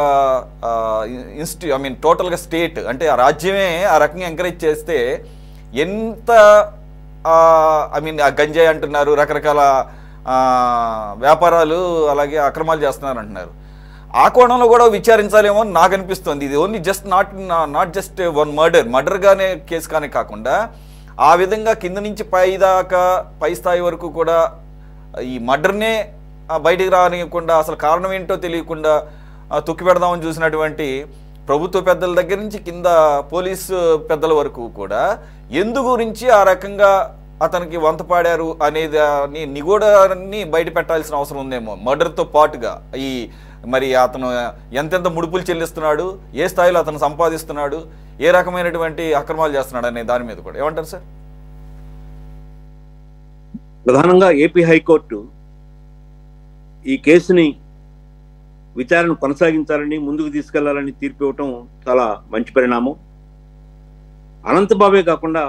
A: టోటల్గా స్టేట్ అంటే ఆ రాజ్యమే ఆ రకంగా ఎంకరేజ్ చేస్తే ఎంత ఆ గంజాయి అంటున్నారు, రకరకాల వ్యాపారాలు అలాగే అక్రమాలు చేస్తున్నారు అంటున్నారు. ఆ కోణంలో కూడా విచారించాలేమో అని నాకు అనిపిస్తుంది. ఇది only just not just one మర్డర్గానే కేసు కానీ కాకుండా ఆ విధంగా కింద నుంచి పై దాకా పై స్థాయి వరకు కూడా ఈ మర్డర్నే బయటికి రానియకుండా అసలు కారణం ఏంటో తెలియకుండా తొక్కి పెడదామని చూసినటువంటి ప్రభుత్వ పెద్దల దగ్గర నుంచి కింద పోలీసు పెద్దల వరకు కూడా ఎందు గురించి ఆ రకంగా అతనికి వంత పాడారు అనేది నిగూఢాన్ని బయట పెట్టాల్సిన అవసరం ఉందేమో మర్డర్తో పాటుగా. ఈ మరి అతను ఎంతెంత ముడుపులు చెల్లిస్తున్నాడు, ఏ స్థాయిలో అతను సంపాదిస్తున్నాడు, ఏ రకమైనటువంటి అక్రమాలు చేస్తున్నాడు అనే దాని మీద కూడా ఏమంటారు సార్?
E: ప్రధానంగా ఏపీ హైకోర్టు ఈ కేసుని విచారణ కొనసాగించాలని, ముందుకు తీసుకెళ్లాలని తీర్పు ఇవ్వటం చాలా మంచి పరిణామం. అనంతబాబే కాకుండా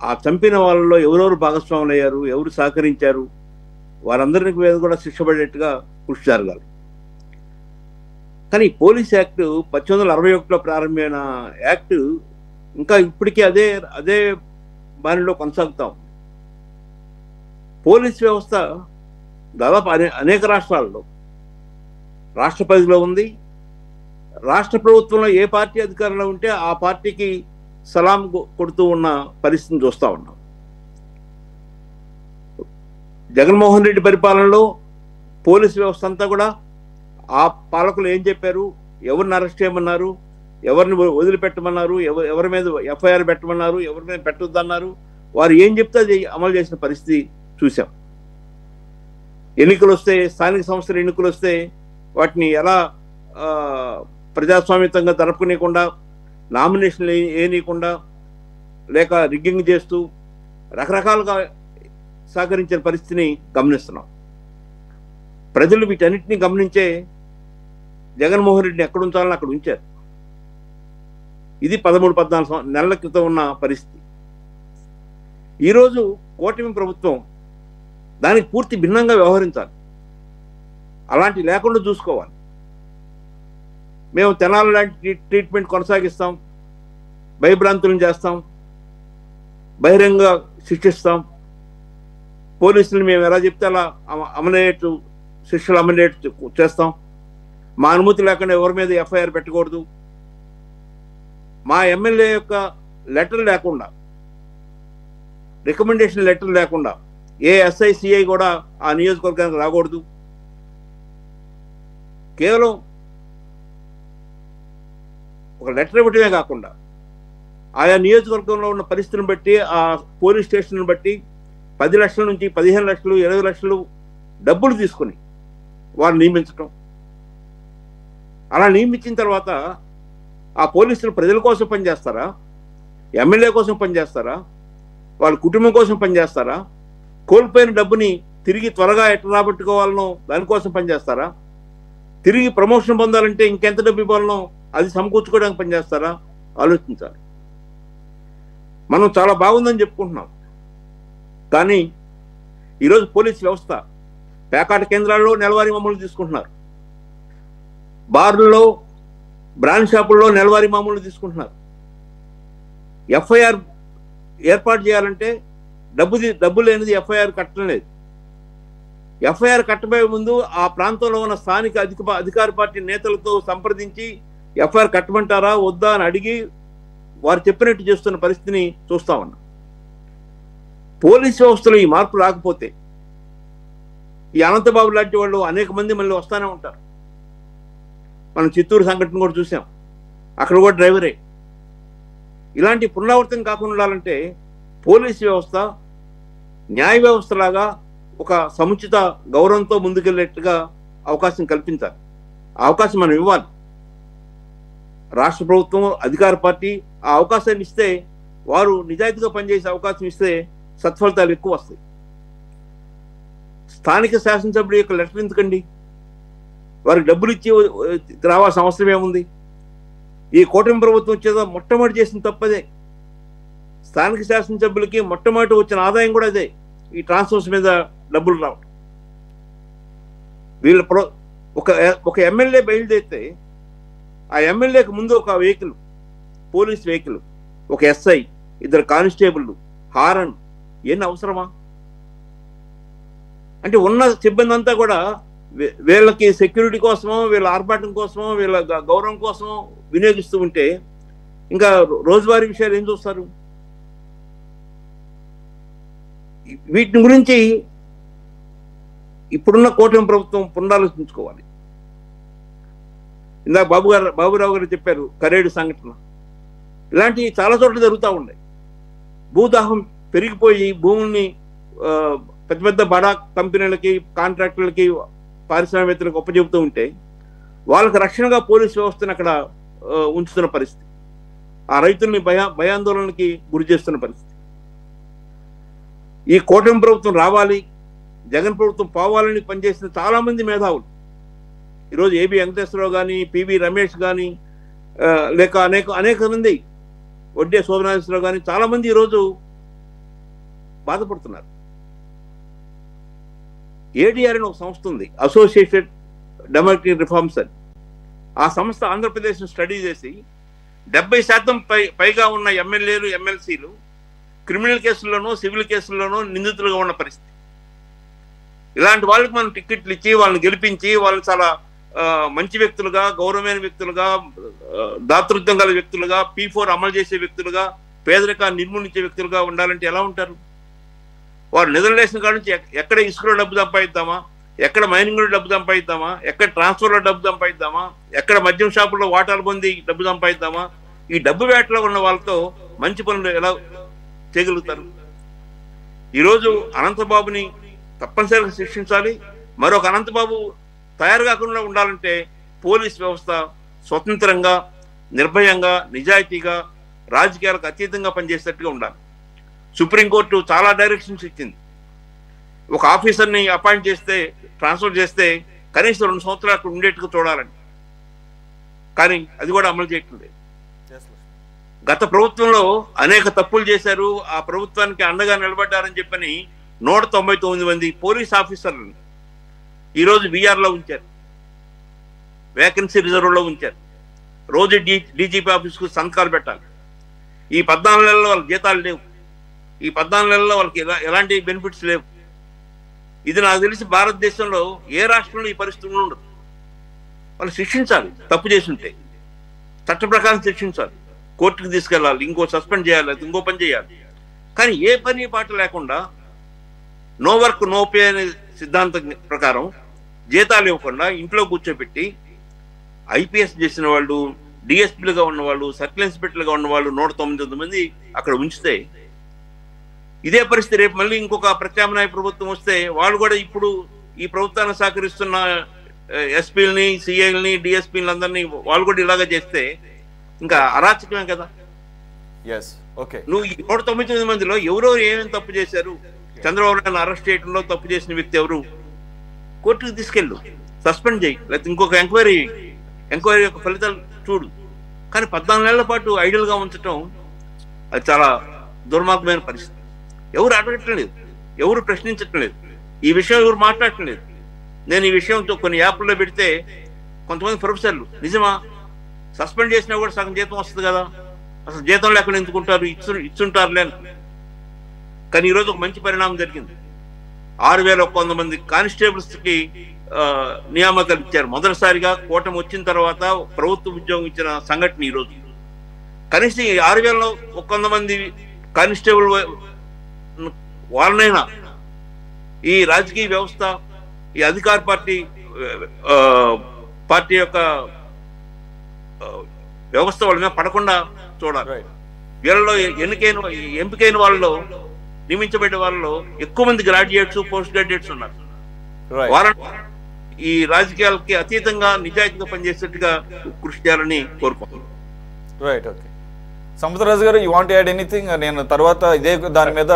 E: ఆ చంపిన వాళ్ళలో ఎవరెవరు భాగస్వాములు అయ్యారు, ఎవరు సహకరించారు, వారందరికి మీద కూడా శిక్ష పడేట్టుగా కృషి జరగాలి. కానీ పోలీస్ యాక్ట్ 1861లో ప్రారంభమైన యాక్ట్ ఇంకా ఇప్పటికీ అదే బారిలో కొనసాగుతాం. పోలీస్ వ్యవస్థ దాదాపు అనేక రాష్ట్రాల్లో రాష్ట్ర పరిధిలో ఉంది. రాష్ట్ర ప్రభుత్వంలో ఏ పార్టీ అధికారంలో ఉంటే ఆ పార్టీకి సలాం కొడుతూ ఉన్న పరిస్థితిని చూస్తూ ఉన్నాం. జగన్మోహన్ రెడ్డి పరిపాలనలో పోలీసు వ్యవస్థ అంతా కూడా ఆ పాలకులు ఏం చెప్పారు, ఎవరిని అరెస్ట్ చేయమన్నారు, ఎవరిని వదిలిపెట్టమన్నారు, ఎవరి మీద ఎఫ్ఐఆర్ పెట్టమన్నారు, ఎవరి మీద పెట్టొద్దన్నారు, వారు ఏం చెప్తే అది అమలు చేసిన పరిస్థితి చూసాం. ఎన్నికలు వస్తే, స్థానిక సంస్థల ఎన్నికలు వస్తే వాటిని ఎలా ప్రజాస్వామ్యంగా జరుపుకునేకుండా, నామినేషన్లు వేయనీయకుండా, లేక రిగ్గింగ్ చేస్తూ రకరకాలుగా సహకరించిన పరిస్థితిని గమనిస్తున్నాం. ప్రజలు వీటన్నిటిని గమనించే జగన్మోహన్ రెడ్డిని ఎక్కడ ఉంచాలని అక్కడ ఉంచారు. ఇది 13-14 నెలల క్రితం ఉన్న పరిస్థితి. ఈరోజు కూటమి ప్రభుత్వం దానికి పూర్తి భిన్నంగా వ్యవహరించాలి. అలాంటి లేకుండా చూసుకోవాలి. మేము తెనాలి లాంటి ట్రీట్మెంట్ కొనసాగిస్తాం, భయభ్రాంతులను చేస్తాం, బహిరంగ శిక్షిస్తాం, పోలీసులు మేము ఎలా చెప్తే అలా అమలయ్యేట్టు శిక్షలు అమలయ్యేట్టు చేస్తాం, మా అనుమతి లేకుండా ఎవరి మీద ఎఫ్ఐఆర్ పెట్టకూడదు, మా ఎమ్మెల్యే యొక్క లెటర్ లేకుండా, రికమెండేషన్ లెటర్ లేకుండా ఏ ఎస్ఐ సిఐ కూడా ఆ నియోజకవర్గానికి రాకూడదు, కేవలం ఒక లెటర్ ఇవ్వటమే కాకుండా ఆయా నియోజకవర్గంలో ఉన్న పరిస్థితిని బట్టి, ఆ పోలీస్ స్టేషన్ బట్టి 10 లక్షల నుంచి 15 లక్షలు 20 లక్షలు డబ్బులు తీసుకుని వారు నియమించటం. అలా నియమించిన తర్వాత ఆ పోలీసులు ప్రజల కోసం పనిచేస్తారా, ఎమ్మెల్యే కోసం పనిచేస్తారా, వాళ్ళ కుటుంబం కోసం పనిచేస్తారా, కోల్పోయిన డబ్బుని తిరిగి త్వరగా ఎట్లా రాబట్టుకోవాలనో దానికోసం పనిచేస్తారా, తిరిగి ప్రమోషన్ పొందాలంటే ఇంకెంత డబ్బు ఇవ్వాలనో అది సమకూర్చుకోవడానికి పనిచేస్తారా ఆలోచించాలి. మనం చాలా బాగుందని చెప్పుకుంటున్నాం, కానీ ఈరోజు పోలీస్ వ్యవస్థ పేకాట కేంద్రాల్లో నెలవారీ మామూలు తీసుకుంటున్నారు, బార్లలో బ్రాండ్ షాపుల్లో నెలవారీ మామూలు తీసుకుంటున్నారు. ఎఫ్ఐఆర్ ఏర్పాటు చేయాలంటే డబ్బు లేనిది ఎఫ్ఐఆర్ కట్టడం లేదు. ఎఫ్ఐఆర్ కట్టబోయే ముందు ఆ ప్రాంతంలో ఉన్న స్థానిక అధికార పార్టీ నేతలతో సంప్రదించి ఎఫ్ఐఆర్ కట్టమంటారా వద్దా అని అడిగి వారు చెప్పినట్టు చేస్తున్న పరిస్థితిని చూస్తా ఉన్నాం. పోలీస్ వ్యవస్థలో ఈ మార్పు రాకపోతే ఈ అనంతబాబు లాంటి వాళ్ళు అనేక మంది మళ్ళీ వస్తూనే ఉంటారు. మనం చిత్తూరు సంఘటన కూడా చూసాం, అక్కడ కూడా డ్రైవరే. ఇలాంటి పునరావృతం కాకుండా ఉండాలంటే పోలీస్ వ్యవస్థ న్యాయ వ్యవస్థలాగా ఒక సముచిత గౌరవంతో ముందుకెళ్ళేట్టుగా అవకాశం కల్పించాలి. ఆ అవకాశం మనం ఇవ్వాలి. రాష్ట్ర ప్రభుత్వం అధికార పార్టీ ఆ అవకాశాన్ని ఇస్తే, వారు నిజాయితీగా పనిచేసే అవకాశం ఇస్తే సత్ఫలితాలు ఎక్కువ వస్తాయి. స్థానిక శాసనసభ్యుడి యొక్క లెటర్ ఎందుకండి? వారికి డబ్బులు ఇచ్చి రావాల్సిన అవసరం ఏముంది? ఈ కూటమి ప్రభుత్వం వచ్చేదో మొట్టమొదటి చేసిన తప్పదే. స్థానిక శాసనసభ్యులకి మొట్టమొదటి వచ్చిన ఆదాయం కూడా అదే, ఈ ట్రాన్స్ఫర్స్ మీద డబ్బులు రావడం. వీళ్ళ ఒక ఎమ్మెల్యే బయలుదేరితే ఆ ఎమ్మెల్యేకి ముందు ఒక వెహికల్, పోలీస్ వెహికల్, ఒక ఎస్ఐ, 2 కానిస్టేబుల్, హారన్, ఎన్ని అవసరమా? అంటే ఉన్న సిబ్బంది అంతా కూడా వీళ్ళకి సెక్యూరిటీ కోసమో, వీళ్ళ ఆర్భాటం కోసమో, వీళ్ళ గౌరవం కోసమో వినియోగిస్తూ ఉంటే ఇంకా రోజువారీ విషయాలు ఏం చూస్తారు? వీటిని గురించి ఇప్పుడున్న కూటమి ప్రభుత్వం పునరాలోచించుకోవాలి. ఇందాక బాబురావు గారు చెప్పారు కరేడు సంఘటన, ఇలాంటివి చాలా చోట్ల జరుగుతూ ఉన్నాయి. భూదాహం పెరిగిపోయి భూముల్ని పెద్ద పెద్ద బడా కంపెనీలకి, కాంట్రాక్టర్లకి, పారిశ్రామికవేత్తలకు ఒప్పచెబుతూ ఉంటే వాళ్ళకి రక్షణగా పోలీస్ వ్యవస్థను అక్కడ ఉంచుతున్న పరిస్థితి, ఆ రైతుల్ని భయాందోళనకి గురి చేస్తున్న పరిస్థితి. ఈ కూటమి ప్రభుత్వం రావాలి, జగన్ ప్రభుత్వం పోవాలని పనిచేసిన చాలా మంది మేధావులు ఈరోజు ఏబి వెంకటేశ్వరరావు కానీ, పివి రమేష్ కానీ, లేక అనేక మంది, వడ్డే శోభనాథేశ్వరరావు కానీ, చాలా మంది ఈరోజు బాధపడుతున్నారు. ఏడిఆర్ అని ఒక సంస్థ ఉంది, అసోసియేటెడ్ డెమోక్రటిక్ రిఫార్మ్స్ అని. ఆ సంస్థ ఆంధ్రప్రదేశ్ను స్టడీ చేసి 70% పైగా ఉన్న ఎమ్మెల్యేలు, ఎమ్మెల్సీలు క్రిమినల్ కేసుల్లోనూ, సివిల్ కేసుల్లోనూ నిందితులుగా ఉన్న పరిస్థితి. ఇలాంటి వాళ్ళకి మనం టికెట్లు ఇచ్చి వాళ్ళని గెలిపించి వాళ్ళని చాలా మంచి వ్యక్తులుగా, గౌరవమైన వ్యక్తులుగా, దాతృత్వం గల వ్యక్తులుగా, P4 అమలు చేసే వ్యక్తులుగా, పేదరికాన్ని నిర్మూలించే వ్యక్తులుగా ఉండాలంటే ఎలా ఉంటారు? వారు నిద్రలేసిన కాడ నుంచి ఎక్కడ ఇసుకలో డబ్బు సంపాదిద్దామా, ఎక్కడ మైనింగ్లో డబ్బు సంపాదిద్దామా, ఎక్కడ ట్రాన్స్ఫర్లో డబ్బు సంపాదిద్దామా, ఎక్కడ మద్యం షాపుల్లో వాటాలు పొంది డబ్బు సంపాదిద్దామా, ఈ డబ్బు వేటలో ఉన్న వాళ్ళతో మంచి పనులు ఎలా చేయగలుగుతారు? ఈరోజు అనంతబాబుని తప్పనిసరిగా శిక్షించాలి. మరొక అనంతబాబు తయారు కాకుండా ఉండాలంటే పోలీస్ వ్యవస్థ స్వతంత్రంగా, నిర్భయంగా, నిజాయితీగా, రాజకీయాలకు అతీతంగా పనిచేసేట్టుగా ఉండాలి. సుప్రీంకోర్టు చాలా డైరెక్షన్స్ ఇచ్చింది. ఒక ఆఫీసర్ని అపాయింట్ చేస్తే, ట్రాన్స్ఫర్ చేస్తే కనీసం 2 సంవత్సరాలు అక్కడ ఉండేట్టుగా చూడాలని, కానీ అది కూడా అమలు చేయటం లేదు. గత ప్రభుత్వంలో అనేక తప్పులు చేశారు, ఆ ప్రభుత్వానికి అండగా నిలబడ్డారని చెప్పని 199 మంది పోలీస్ ఆఫీసర్లను ఈరోజు వీఆర్లో ఉంచారు, వేకెన్సీ రిజర్వ్లో ఉంచారు. రోజు డీజీపీ ఆఫీస్కు సంతకాలు పెట్టాలి. ఈ 14 నెలల్లో వాళ్ళకి జీతాలు లేవు, ఈ 14 నెలల్లో వాళ్ళకి ఎలాంటి బెనిఫిట్స్ లేవు. ఇది నాకు తెలిసి భారతదేశంలో ఏ రాష్ట్రంలో ఈ పరిస్థితులు ఉండదు. వాళ్ళు శిక్షించాలి, తప్పు చేసి ఉంటే చట్ట ప్రకారం శిక్షించాలి, కోర్టుకు తీసుకెళ్ళాలి, ఇంకో సస్పెండ్ చేయాలి, ఇంకో పని చేయాలి. కానీ ఏ పని పాట లేకుండా నో వర్క్ నో పే అనే సిద్ధాంతం ప్రకారం జీతాలు ఇవ్వకుండా ఇంట్లో కూర్చోబెట్టి ఐపీఎస్ చేసిన వాళ్ళు, డిఎస్పీలుగా ఉన్నవాళ్ళు, సర్కిల్ ఇన్స్పెక్టర్లుగా ఉన్నవాళ్ళు 199 మంది అక్కడ ఉంచితే, ఇదే పరిస్థితి రేపు మళ్ళీ ఇంకొక ప్రత్యామ్నాయ ప్రభుత్వం వస్తే వాళ్ళు కూడా ఇప్పుడు ఈ ప్రభుత్వాన్ని సహకరిస్తున్న ఎస్పీలని, సిఐల్ని, డిఎస్పీలని అందరినీ వాళ్ళు కూడా ఇలాగా చేస్తే ఇంకా అరాచకమే కదా. నువ్వు ఈ 199 మందిలో ఎవరెవరు ఏమేమి తప్పు చేశారు, చంద్రబాబు నాయుడు అరెస్ట్ చేయడంలో తప్పు చేసిన వ్యక్తి ఎవరు, కోర్టుకు తీసుకెళ్ళు, సస్పెండ్ చేయి, లేకపోతే ఇంకొక ఎంక్వైరీ యొక్క ఫలితాలు చూడు. కానీ 14 నెలల పాటు ఐడియల్గా ఉంచడం అది చాలా దుర్మార్గమైన పరిస్థితి. ఎవరు అడగటం లేదు, ఎవరు ప్రశ్నించటం లేదు, ఈ విషయం ఎవరు మాట్లాడటం లేదు. నేను ఈ విషయంతో కొన్ని యాప్ల్లో పెడితే కొంతమంది ప్రొఫెసర్లు, నిజమా సస్పెండ్ చేసినా కూడా సగం జీతం వస్తుంది కదా, అసలు జీతం లేకుండా ఎందుకుంటారు, ఇచ్చుంటారులే. కానీ ఈరోజు ఒక మంచి పరిణామం జరిగింది. 6100 మంది కానిస్టేబుల్స్కి నియామకాలు ఇచ్చారు. మొదటిసారిగా కూటమి వచ్చిన తర్వాత ప్రభుత్వ ఉద్యోగం ఇచ్చిన సంఘటన ఈరోజు. కనీసం 6100 మంది కానిస్టేబుల్ వాళ్ళనైనా ఈ రాజకీయ వ్యవస్థ, ఈ అధికార పార్టీ యొక్క వ్యవస్థ వాళ్ళ మీద పడకుండా చూడాలి. వీళ్ళలో ఎంపికైన వాళ్ళలో, నియమించబడ్డ వాళ్ళలో ఎక్కువ మంది గ్రాడ్యుయేట్స్, పోస్ట్ గ్రాడ్యుయేట్స్ ఉన్నారు. వాళ్ళని ఈ రాజకీయాలకి అతీతంగా నిజాయితీగా పనిచేసేట్టుగా కృషి చేయాలని కోరుకుంటున్నాను.
A: Right, okay. సముద్రరాజు గారు, యూ వాంట్ యాడ్ ఎనీథింగ్? నేను తర్వాత ఇదే దాని మీద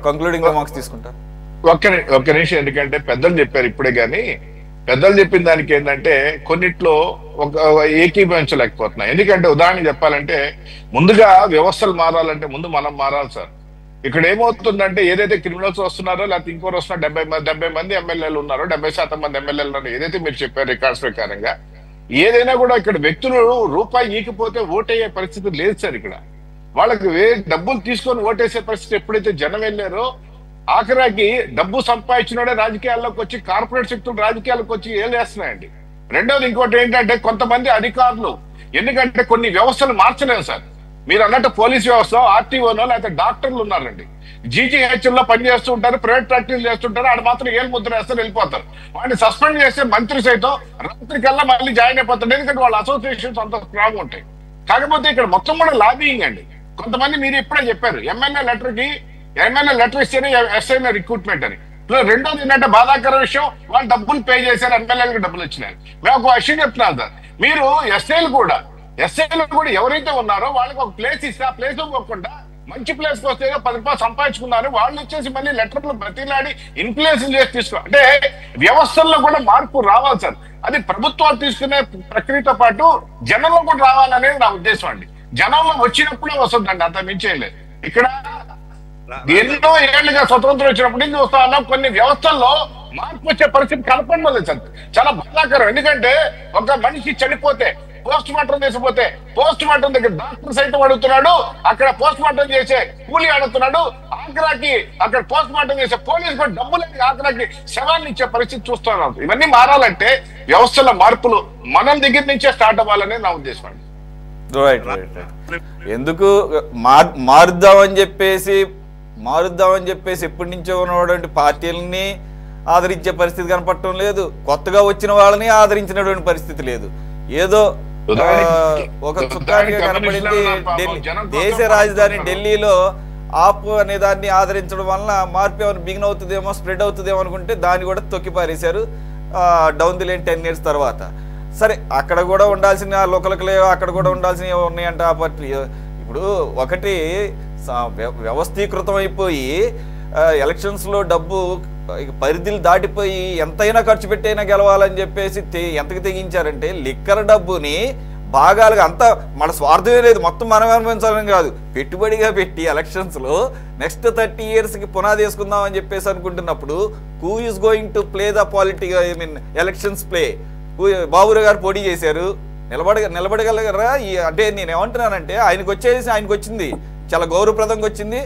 A: కంక్లూడింగ్ రిమార్క్స్ తీసుకుంటాను.
D: ఒక్క నిమిషం. ఎందుకంటే పెద్దలు చెప్పారు ఇప్పుడే, కానీ పెద్దలు చెప్పిన దానికి ఏంటంటే కొన్నిట్లో ఒక ఏకీభవించలేకపోతున్నాయి. ఎందుకంటే ఉదాహరణ చెప్పాలంటే, ముందుగా వ్యవస్థలు మారాలంటే ముందు మనం మారాలి సార్. ఇక్కడ ఏమవుతుందంటే, ఏదైతే క్రిమినల్స్ వస్తున్నారో లేకపోతే ఇంకోరు వస్తున్నారు, 70 మంది ఎమ్మెల్యేలు ఉన్నారు, 70% మంది ఎమ్మెల్యేలు ఉన్నారు, ఏదైతే మీరు చెప్పారు రికార్డ్స్ ప్రకారంగా, ఏదైనా కూడా ఇక్కడ వ్యక్తులు రూపాయి ఈకపోతే ఓటయ్యే పరిస్థితి లేదు సార్. ఇక్కడ వాళ్ళకి డబ్బులు తీసుకొని ఓటేసే పరిస్థితి ఎప్పుడైతే జనం వెళ్ళారో ఆఖరాకి డబ్బు సంపాదించినోడే రాజకీయాల్లోకి వచ్చి కార్పొరేట్ శక్తులు రాజకీయాలకు వచ్చి ఏలేస్తున్నాయండి. రెండోది ఇంకోటి ఏంటంటే కొంతమంది అధికారులు, ఎందుకంటే కొన్ని వ్యవస్థలు మార్చలేము సార్. మీరు అన్నట్టు పోలీస్ వ్యవస్థ, ఆర్టీఓనో లేకపోతే డాక్టర్లు ఉన్నారండి, జీజీహెచ్ఎల్లో పనిచేస్తూ ఉంటారు, ప్రైవేట్ ప్రాక్టీస్ చేస్తుంటారు, ఆడ మాత్రం ఏలు ముద్ర వేస్తారు, వెళ్ళిపోతారు. వాడిని సస్పెండ్ చేస్తే మంత్రి సైతం రాత్రికల్లా మళ్ళీ జాయిన్ అయిపోతాడు, ఎందుకంటే వాళ్ళ అసోసియేషన్స్ అంత స్ట్రాంగ్ ఉంటాయి. కాకపోతే ఇక్కడ మొత్తం కూడా లాబింగ్ అండి. కొంతమంది మీరు ఇప్పుడే చెప్పారు ఎమ్మెల్యే లెటర్ ఇస్తేనే ఎస్ఐ రిక్రూట్మెంట్ అని. రెండోది ఏంటంటే బాధాకర విషయం, వాళ్ళు డబ్బులు పే చేశారు, ఎమ్మెల్యేలకు డబ్బులు వచ్చినాయి. మేము ఒక విషయం చెప్తున్నాను సార్, మీరు ఎస్ఐలు కూడా ఎవరైతే ఉన్నారో వాళ్ళకి ఒక ప్లేస్ ఇస్తే ఆ ప్లేస్ పోకుండా మంచి ప్లేస్ కి వస్తే 10 రూపాయలు సంపాదించుకున్నారు, వాళ్ళు వచ్చేసి మళ్ళీ లెటర్లు బతిలాడి ఇన్ఫ్లుయెన్స్ చేసి తీసుకో అంటే వ్యవస్థల్లో కూడా మార్పు రావాలి సార్. అది ప్రభుత్వాలు తీసుకునే ప్రక్రియతో పాటు జనంలో కూడా రావాలనేది నా ఉద్దేశం అండి. జనంలో వచ్చినప్పుడే వస్తుందండి, అంత మించేయలేదు. ఇక్కడ ఎన్నో ఏళ్లుగా స్వతంత్రం వచ్చినప్పటి నుంచి చూస్తా ఉన్నాం, కొన్ని వ్యవస్థల్లో మార్పు వచ్చే పరిస్థితి కనపడలేదు సార్. చాలా బాధాకరం. ఎందుకంటే ఒక మనిషి చనిపోతే పోస్ట్ మార్టం చేసిపోతే పోస్ట్ మార్టం దగ్గర డాక్టర్ సైతం అడుగుతున్నాడు, అక్కడ పోస్ట్ మార్టం చేసే కూలీ అడుగుతున్నాడు, ఆఖరాకి అక్కడ పోస్ట్ మార్టం చేసే పోలీసు కూడా డబ్బులకి ఆఖరాకి శవాన్ని ఇచ్చే పరిస్థితి చూస్తున్నాం. ఇవన్నీ మారాలంటే వ్యవస్థల మార్పులు మన దగ్గర నుంచే స్టార్ట్ అవ్వాలనేది నా ఉద్దేశం అండి.
A: ఎందుకు మారుద్దామని చెప్పేసి ఎప్పటి నుంచో ఉన్నటువంటి పార్టీలని ఆదరించే పరిస్థితి కనపడటం లేదు, కొత్తగా వచ్చిన వాళ్ళని ఆదరించినటువంటి పరిస్థితి లేదు. ఏదో ఒక చుక్కానిగా కనపడింది దేశ రాజధాని ఢిల్లీలో ఆప్ అనే దాన్ని ఆదరించడం వలన మార్పు ఏమైనా బిగిన్ అవుతుందేమో, స్ప్రెడ్ అవుతుందేమో అనుకుంటే దాన్ని కూడా తొక్కిపారేశారు డౌన్ ది లైన్ 10 years తర్వాత. సరే, అక్కడ కూడా ఉండాల్సిన లోకల్కి అక్కడ కూడా ఉండాల్సినవి ఉన్నాయంట ఆ పార్టీ. ఇప్పుడు ఒకటి వ్యవస్థీకృతం అయిపోయి ఎలక్షన్స్లో డబ్బు పరిధులు దాటిపోయి ఎంతైనా ఖర్చు పెట్టైనా గెలవాలని చెప్పేసి ఎంతకు తెగించారంటే లిక్కర్ డబ్బుని భాగాలుగా అంతా మన స్వార్థమే లేదు, మొత్తం మనం అనుభవించాలని కాదు, పెట్టుబడిగా పెట్టి ఎలక్షన్స్లో నెక్స్ట్ 30 yearsకి పునాది వేసుకుందాం అని చెప్పేసి అనుకుంటున్నప్పుడు who is going to play the elections play? Baburao garu పోటీ చేశారు, నిలబడగలగరా? అంటే నేను ఏమంటున్నానంటే ఆయనకు వచ్చింది చాలా గౌరవప్రదంగా వచ్చింది.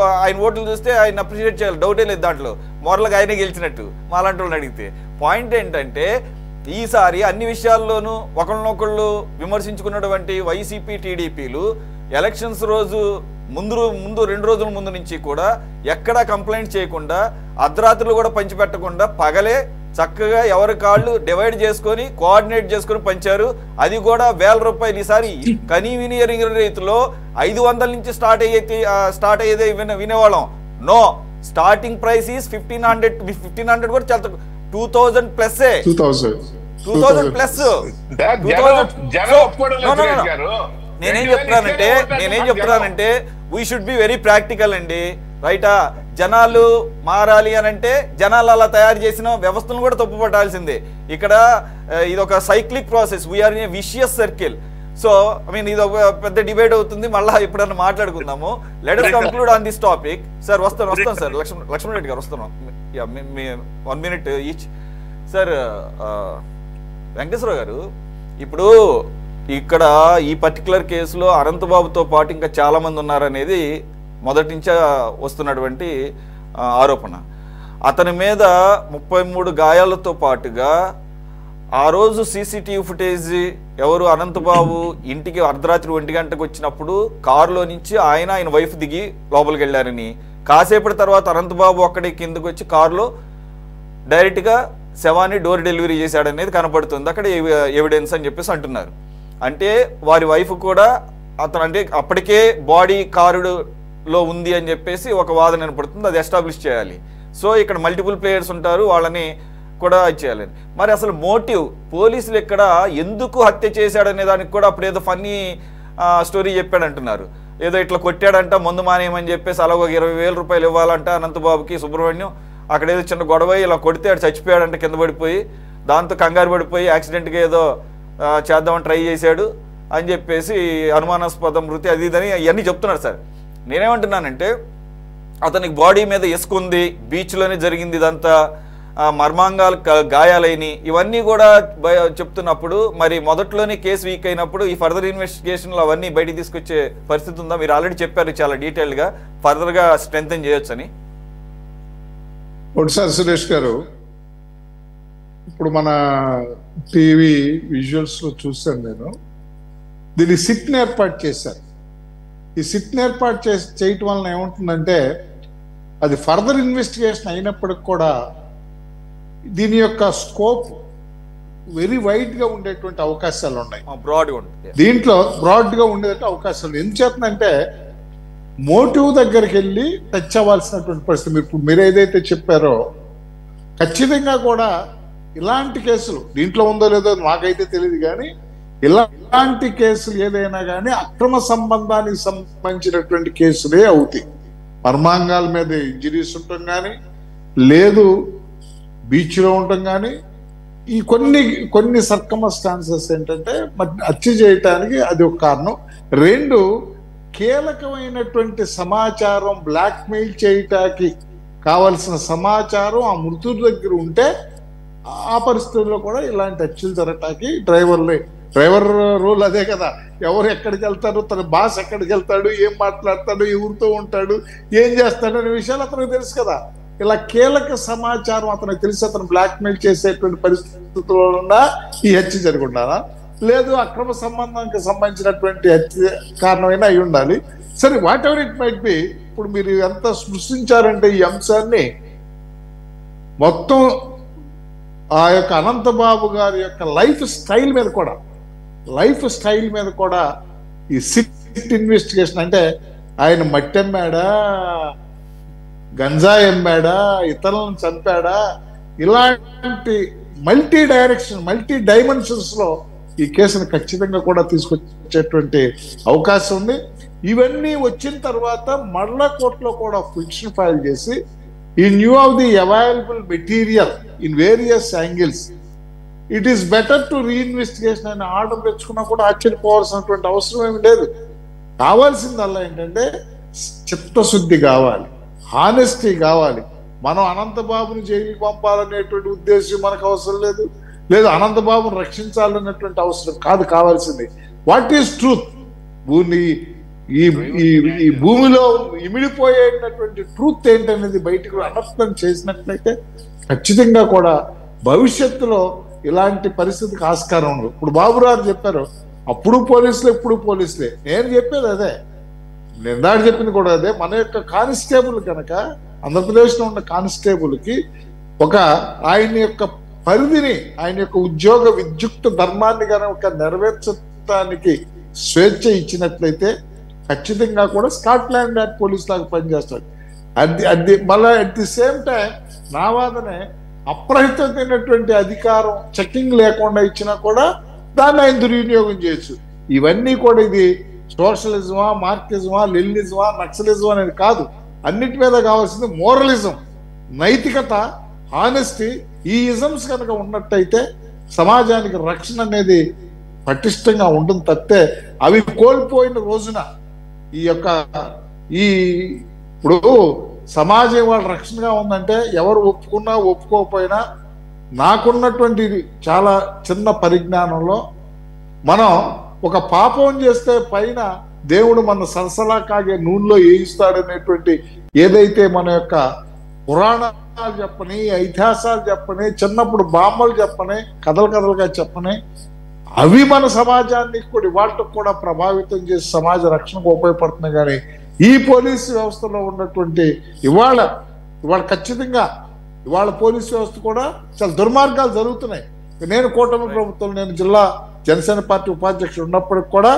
A: ఆయన ఓట్లు చూస్తే ఆయన అప్రిషియేట్ చేయాలి, డౌటే లేదు దాంట్లో. మోరల్గా ఆయనే గెలిచినట్టు మాలాంటి వాళ్ళని అడిగితే. పాయింట్ ఏంటంటే ఈసారి అన్ని విషయాల్లోనూ ఒకళ్ళనొకళ్ళు విమర్శించుకున్నటువంటి వైసీపీ టీడీపీలు ఎలక్షన్స్ రోజు ముందు 2 రోజుల ముందు నుంచి కూడా ఎక్కడా కంప్లైంట్ చేయకుండా, అర్ధరాత్రులు కూడా పంచిపెట్టకుండా పగలే చక్కగా ఎవరి కాళ్ళు డివైడ్ చేసుకొని కోఆర్డినేట్ చేసుకొని పంచారు. అది కూడా 1000 రూపాయలు. ఈసారి కనీవిని రీతిలో 500 నుంచి స్టార్ట్ అయ్యేదే వినేవాళ్ళం. నో, స్టార్టింగ్ ప్రైస్ ఈస్ 1500 కూడా చాలా 2000 ప్లస్. 2000 ప్లస్. నేనేం చెప్తున్నానంటే we should be very practical అండి, రైటా? జనాలు మారాలి అని అంటే జనాలు అలా తయారు చేసిన వ్యవస్థను కూడా తప్పుపట్టాల్సిందే. ఇక్కడ ఇది ఒక cyclic process, we're in a vicious circle. So ఇది ఒక పెద్ద డిబేట్ అవుతుంది, మళ్ళీ ఎప్పుడన్నా మాట్లాడుకుందాము. Let us conclude on this topic. Sir వస్తాను సార్, లక్ష్మణ్ రెడ్డి గారు వస్తున్నాం, 1 minute ఈచ్. సార్ వెంకటేశ్వరరావు గారు, ఇప్పుడు ఇక్కడ ఈ పర్టికులర్ కేసులో అనంతబాబుతో పాటు ఇంకా చాలామంది ఉన్నారనేది మొదటి నుంచే వస్తున్నటువంటి ఆరోపణ. అతని మీద 33 గాయాలతో పాటుగా ఆ రోజు సీసీటీవీ ఫుటేజ్ ఎవరు అనంతబాబు ఇంటికి అర్ధరాత్రి 1 గంటకు వచ్చినప్పుడు కారులో నుంచి ఆయన వైఫ్ దిగి లోపలికి వెళ్ళారని, కాసేపటి తర్వాత అనంతబాబు అక్కడి కిందకు వచ్చి కారులో డైరెక్ట్గా శవాన్ని డోర్ డెలివరీ చేశాడనేది కనపడుతుంది అక్కడ ఎవిడెన్స్ అని చెప్పేసి అంటున్నారు. అంటే వారి వైఫ్ కూడా అతను అంటే అప్పటికే బాడీ కారులో ఉంది అని చెప్పేసి ఒక వాదన వినపడుతుంది, అది ఎస్టాబ్లిష్ చేయాలి. సో ఇక్కడ మల్టిపుల్ ప్లేయర్స్ ఉంటారు, వాళ్ళని కూడా ఇచ్చేయాలి. మరి అసలు మోటివ్ పోలీసులు ఇక్కడ ఎందుకు హత్య చేశాడనే దానికి కూడా అప్పుడు ఏదో ఫన్నీ స్టోరీ చెప్పాడంటున్నారు. ఏదో ఇట్లా కొట్టాడంట, మందు మానేయమని చెప్పేసి అలాగ 20,000 రూపాయలు ఇవ్వాలంట అనంతబాబుకి సుబ్రహ్మణ్యం. అక్కడ ఏదో చిన్న గొడవ ఇలా కొడితే ఆడు చచ్చిపోయాడంట కింద పడిపోయి, దాంతో కంగారు పడిపోయి యాక్సిడెంట్గా ఏదో చేద్దామని ట్రై చేశాడు అని చెప్పేసి అనుమానాస్పద మృతి అది ఇదని ఇవన్నీ చెప్తున్నారు. సార్ నేనేమంటున్నానంటే అతనికి బాడీ మీద ఇసుకుంది, బీచ్లోనే జరిగింది ఇదంతా, మర్మాంగాలు గాయాలైనవి ఇవన్నీ కూడా చెప్తున్నప్పుడు మరి మొదట్లోనే కేసు వీక్ అయినప్పుడు ఈ ఫర్దర్ ఇన్వెస్టిగేషన్లు అవన్నీ బయటికి తీసుకొచ్చే పరిస్థితి ఉందా? మీరు ఆల్రెడీ చెప్పారు చాలా డీటెయిల్గా ఫర్దర్గా స్ట్రెంగ్తన్ చేయొచ్చని.
B: ఒకసారి సురేష్ గారు, ఇప్పుడు మన టీవీ విజువల్స్లో చూశాను నేను, దీన్ని సిట్ని ఏర్పాటు చేశారు. ఈ సిట్ని ఏర్పాటు చేయటం వలన ఏముంటుందంటే అది ఫర్దర్ ఇన్వెస్టిగేషన్ అయినప్పటికి కూడా దీని యొక్క స్కోప్ వెరీ వైడ్గా ఉండేటువంటి అవకాశాలు ఉన్నాయి. దీంట్లో బ్రాడ్గా ఉండేటువంటి అవకాశాలు ఎందుచేతంటే మోటివ్ దగ్గరికి వెళ్ళి టచ్ అవ్వాల్సినటువంటి పరిస్థితి. మీరు ఏదైతే చెప్పారో ఖచ్చితంగా కూడా ఇలాంటి కేసులు దీంట్లో ఉందో లేదో మాకైతే తెలియదు, కానీ ఇలాంటి కేసులు ఏదైనా కానీ అక్రమ సంబంధానికి సంబంధించినటువంటి కేసులే అవుతాయి. మర్మాంగాల మీద ఇంజరీస్ ఉండటం కానీ, లేదు బీచ్లో ఉండటం కానీ, ఈ కొన్ని సర్కమస్టాన్సెస్ ఏంటంటే హత్య చేయటానికి అది ఒక కారణం. రెండు, కీలకమైనటువంటి సమాచారం బ్లాక్మెయిల్ చేయటానికి కావలసిన సమాచారం ఆ మృతుడి దగ్గర ఉంటే ఆ పరిస్థితుల్లో కూడా ఇలాంటి హత్యలు జరగటానికి డ్రైవర్ రూల్ అదే కదా. ఎవరు ఎక్కడికి వెళ్తారు, తన బాస్ ఎక్కడికి వెళ్తాడు, ఏం మాట్లాడతాడు, ఎవరితో ఉంటాడు, ఏం చేస్తాడు అనే విషయాలు అతనికి తెలుసు కదా. ఇలా కీలక సమాచారం అతనికి తెలిసి అతను బ్లాక్మెయిల్ చేసేటువంటి పరిస్థితుల్లో ఈ హత్య జరిగి ఉండాలా, లేదు అక్రమ సంబంధానికి సంబంధించినటువంటి హత్య కారణమైనా అయి ఉండాలి. సరే, what ever it might be. ఇప్పుడు మీరు ఎంత స్పృశించారంటే ఈ అంశాన్ని మొత్తం ఆ యొక్క అనంతబాబు గారి యొక్క లైఫ్ స్టైల్ మీద కూడా ఈ సిట్ ఇన్వెస్టిగేషన్ అంటే ఆయన మట్టెమ్మాడా, గంజా ఎమ్మాడా, ఇతరులను చంపాడా, ఇలాంటి మల్టీ డైమెన్షన్స్ లో ఈ కేసును ఖచ్చితంగా కూడా తీసుకొచ్చేటువంటి అవకాశం ఉంది. ఇవన్నీ వచ్చిన తర్వాత మరలా కోర్టులో కూడా పిటిషన్ ఫైల్ చేసి ఈ new of the available material in various angles it is better to reinvestigation అని ఆర్డర్ తెచ్చుకున్నా కూడా ఆశ్చర్యపోవాల్సినటువంటి అవసరం ఏమి లేదు. కావాల్సిందల్లా ఏంటంటే చిత్తశుద్ధి కావాలి, హానెస్టీ కావాలి. మనం అనంతబాబుని జైలుకి పంపాలనేటువంటి ఉద్దేశం మనకు అవసరం లేదు, లేదు అనంతబాబుని రక్షించాలనేటువంటి అవసరం కాదు. కావాల్సింది వాట్ ఈస్ ట్రూత్. ఈ భూమిలో ఇమిడిపోయేటటువంటి ట్రూత్ ఏంటనేది బయటకు అనర్థం చేసినట్లయితే ఖచ్చితంగా కూడా భవిష్యత్తులో ఇలాంటి పరిస్థితికి ఆస్కారం ఉండదు. ఇప్పుడు బాబురావు చెప్పారు, అప్పుడు పోలీసులే ఇప్పుడు పోలీసులే. నేను చెప్పేది అదే, నిందాడు చెప్పింది కూడా అదే. మన యొక్క కానిస్టేబుల్ కనుక ఆంధ్రప్రదేశ్లో ఉన్న కానిస్టేబుల్కి ఒక ఆయన యొక్క పరిధిని, ఆయన యొక్క ఉద్యోగ విద్యుక్త ధర్మాన్ని కనుక నెరవేర్చడానికి స్వేచ్ఛ ఇచ్చినట్లయితే ఖచ్చితంగా కూడా స్కాట్లాండ్ యార్డ్ పోలీస్ లాగా పనిచేస్తాడు. మళ్ళీ అట్ ది సేమ్ టైం నా వాదనే అప్రహితమైనటువంటి అధికారం చెక్కింగ్ లేకుండా ఇచ్చినా కూడా దాన్ని ఆయన దుర్వినియోగం చేయొచ్చు. ఇవన్నీ కూడా ఇది సోషలిజమా, మార్క్సిజమా, లెనినిజమా, నక్సలిజం అనేది కాదు. అన్నిటి మీద కావాల్సింది మోరలిజం, నైతికత, హానెస్టీ. ఈ ఇజమ్స్ కనుక ఉన్నట్టయితే సమాజానికి రక్షణ అనేది పటిష్టంగా ఉంటుంది. తప్పితే అవి కోల్పోయిన రోజున ఇప్పుడు సమాజం వాళ్ళ రక్షణగా ఉందంటే ఎవరు ఒప్పుకున్నా ఒప్పుకోకపోయినా నాకున్నటువంటి చాలా చిన్న పరిజ్ఞానంలో మనం ఒక పాపం చేస్తే పైన దేవుడు మన సరసలా కాగే నూనెలో వేయిస్తాడనేటువంటి ఏదైతే మన యొక్క పురాణాలు చెప్పని, ఇతిహాసాలు చెప్పని, చిన్నప్పుడు బామ్మలు చెప్పని, కథలుగా చెప్పని, అవి మన సమాజాన్ని కూడా వాటికి కూడా ప్రభావితం చేసి సమాజ రక్షణకు ఉపయోగపడుతున్నాయి. కానీ ఈ పోలీసు వ్యవస్థలో ఉన్నటువంటి ఇవాళ ఖచ్చితంగా ఇవాళ పోలీసు వ్యవస్థ కూడా చాలా దుర్మార్గాలు జరుగుతున్నాయి. నేను కూటమి ప్రభుత్వం, నేను జిల్లా జనసేన పార్టీ ఉపాధ్యక్షుడు ఉన్నప్పటికి కూడా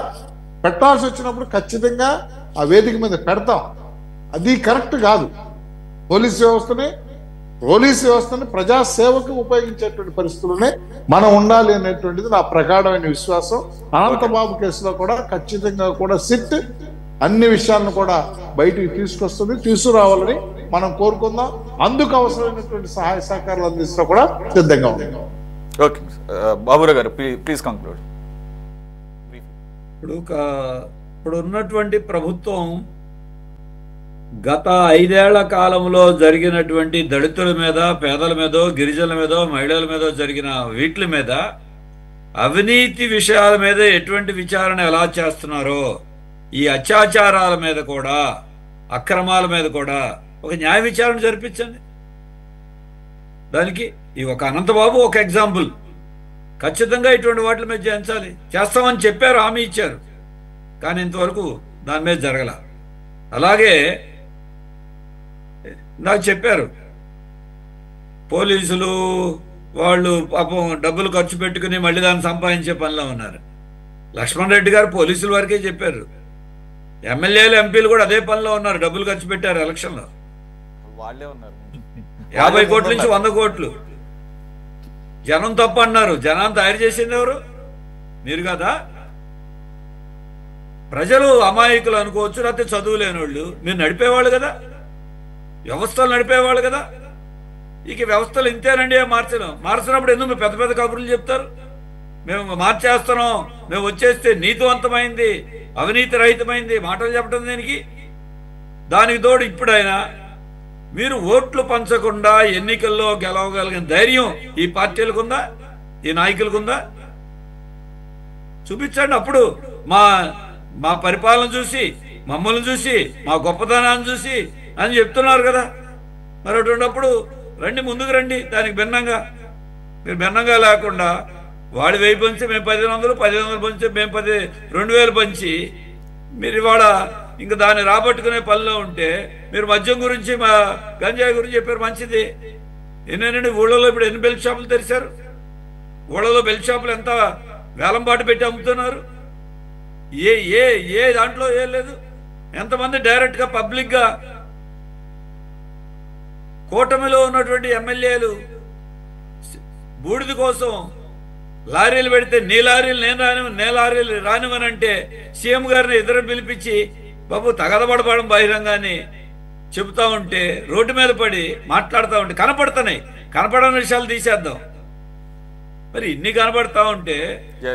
B: పెట్టాల్సి వచ్చినప్పుడు ఖచ్చితంగా ఆ వేదిక మీద పెడతాం. అది కరెక్ట్ కాదు. పోలీసు వ్యవస్థని ప్రజాసేవకు ఉపయోగించేటువంటి పరిస్థితుల్లోనే మనం ఉండాలి అనేటువంటిది నా ప్రగాఢమైన విశ్వాసం. అనంతబాబు కేసులో కూడా ఖచ్చితంగా కూడా సిట్ అన్ని విషయాలను కూడా బయటికి తీసుకురావాలని మనం కోరుకుందాం. అందుకు అవసరమైనటువంటి సహాయ సహకారాలు అందించడం కూడా సిద్ధంగా ఉంది.
A: ఓకే బాబురావు గారు, ప్లీజ్ కంక్లూడ్.
C: ఇప్పుడు ఉన్నటువంటి ప్రభుత్వం గత 5 ఏళ్ల కాలంలో జరిగినటువంటి దళితుల మీద, పేదల మీదో, గిరిజనుల మీదో, మహిళల మీదో జరిగిన వీటి మీద, అవినీతి విషయాల మీద ఎటువంటి విచారణ ఎలా చేస్తున్నారో ఈ అత్యాచారాల మీద కూడా, అక్రమాల మీద కూడా ఒక న్యాయ విచారణ జరిపించండి. దానికి ఈ ఒక అనంతబాబు ఒక ఎగ్జాంపుల్. ఖచ్చితంగా ఇటువంటి వాటి మీద చేయించాలి, చేస్తామని చెప్పారు, హామీ ఇచ్చారు, కానీ ఇంతవరకు దాని మీద జరగల. అలాగే నాకు చెప్పారు పోలీసులు వాళ్ళు పాపం డబ్బులు ఖర్చు పెట్టుకుని మళ్ళీ దాన్ని సంపాదించే పనిలో ఉన్నారు. లక్ష్మణ్ రెడ్డి గారు పోలీసుల వరకే చెప్పారు, ఎమ్మెల్యేలు ఎంపీలు కూడా అదే పనిలో ఉన్నారు, డబ్బులు ఖర్చు పెట్టారు ఎలక్షన్లో.
A: వాళ్ళే ఉన్నారు
C: 50 కోట్ల నుంచి 100 కోట్లు. జనం తప్పు అన్నారు, జనాన్ని తయారు చేసింది ఎవరు? మీరు కదా. ప్రజలు అమాయకులు అనుకోవచ్చు, లేకపోతే చదువు లేని వాళ్ళు, మీరు నడిపేవాళ్ళు కదా, వ్యవస్థలు నడిపేవాళ్ళు కదా. ఇక వ్యవస్థలు ఇంతేనండి, మార్చినప్పుడు ఎందుకు పెద్ద పెద్ద కబుర్లు చెప్తారు? మేము మార్చేస్తున్నాం, మేము వచ్చేస్తే నీతివంతమైంది, అవినీతి రహితమైంది మాటలు చెప్పడం దేనికి? దానికి తోడు ఇప్పుడైనా మీరు ఓట్లు పంచకుండా ఎన్నికల్లో గెలవగలిగిన ధైర్యం ఈ పార్టీలకు ఉందా, ఈ నాయకులకు ఉందా? చూపించండి. అప్పుడు మా పరిపాలన చూసి, మమ్మల్ని చూసి, మా గొప్పతనాన్ని చూసి అని చెప్తున్నారు కదా. మరి అటువంటిప్పుడు రండి, ముందుకు రండి. దానికి భిన్నంగా మీరు భిన్నంగా లేకుండా వాడి 1000 పంచి మేము 1500, 1500 పంచి మేము 2000 పంచి మీరు ఇవాళ ఇంకా దాన్ని రాబట్టుకునే పనిలో ఉంటే, మీరు మద్యం గురించి, మా గంజాయి గురించి చెప్పారు, మంచిది. ఎన్నేనండి ఊళ్ళలో ఇప్పుడు ఎన్ని బెల్ట్ షాపులు తెరిచారు? ఊళ్ళలో బెల్ట్ షాపులు ఎంత వేలంపాటు పెట్టి అమ్ముతున్నారు? ఏ దాంట్లో ఏం లేదు. ఎంతమంది డైరెక్ట్గా పబ్లిక్గా కూటమిలో ఉన్నటువంటి ఎమ్మెల్యేలు బూడిద కోసం లారీలు పెడితే, నీ లారీలు నేను రానివ్వను, నే లారీలు రానివ్వనంటే సీఎం గారిని ఇద్దరు పిలిపించి బాబు తగదబడపడం బహిరంగాన్ని చెబుతా ఉంటే, రోడ్డు మీద పడి మాట్లాడుతూ ఉంటే కనపడుతున్నాయి, కనపడని విషయాలు తీసేద్దాం. మరి ఇన్ని కనపడతా ఉంటే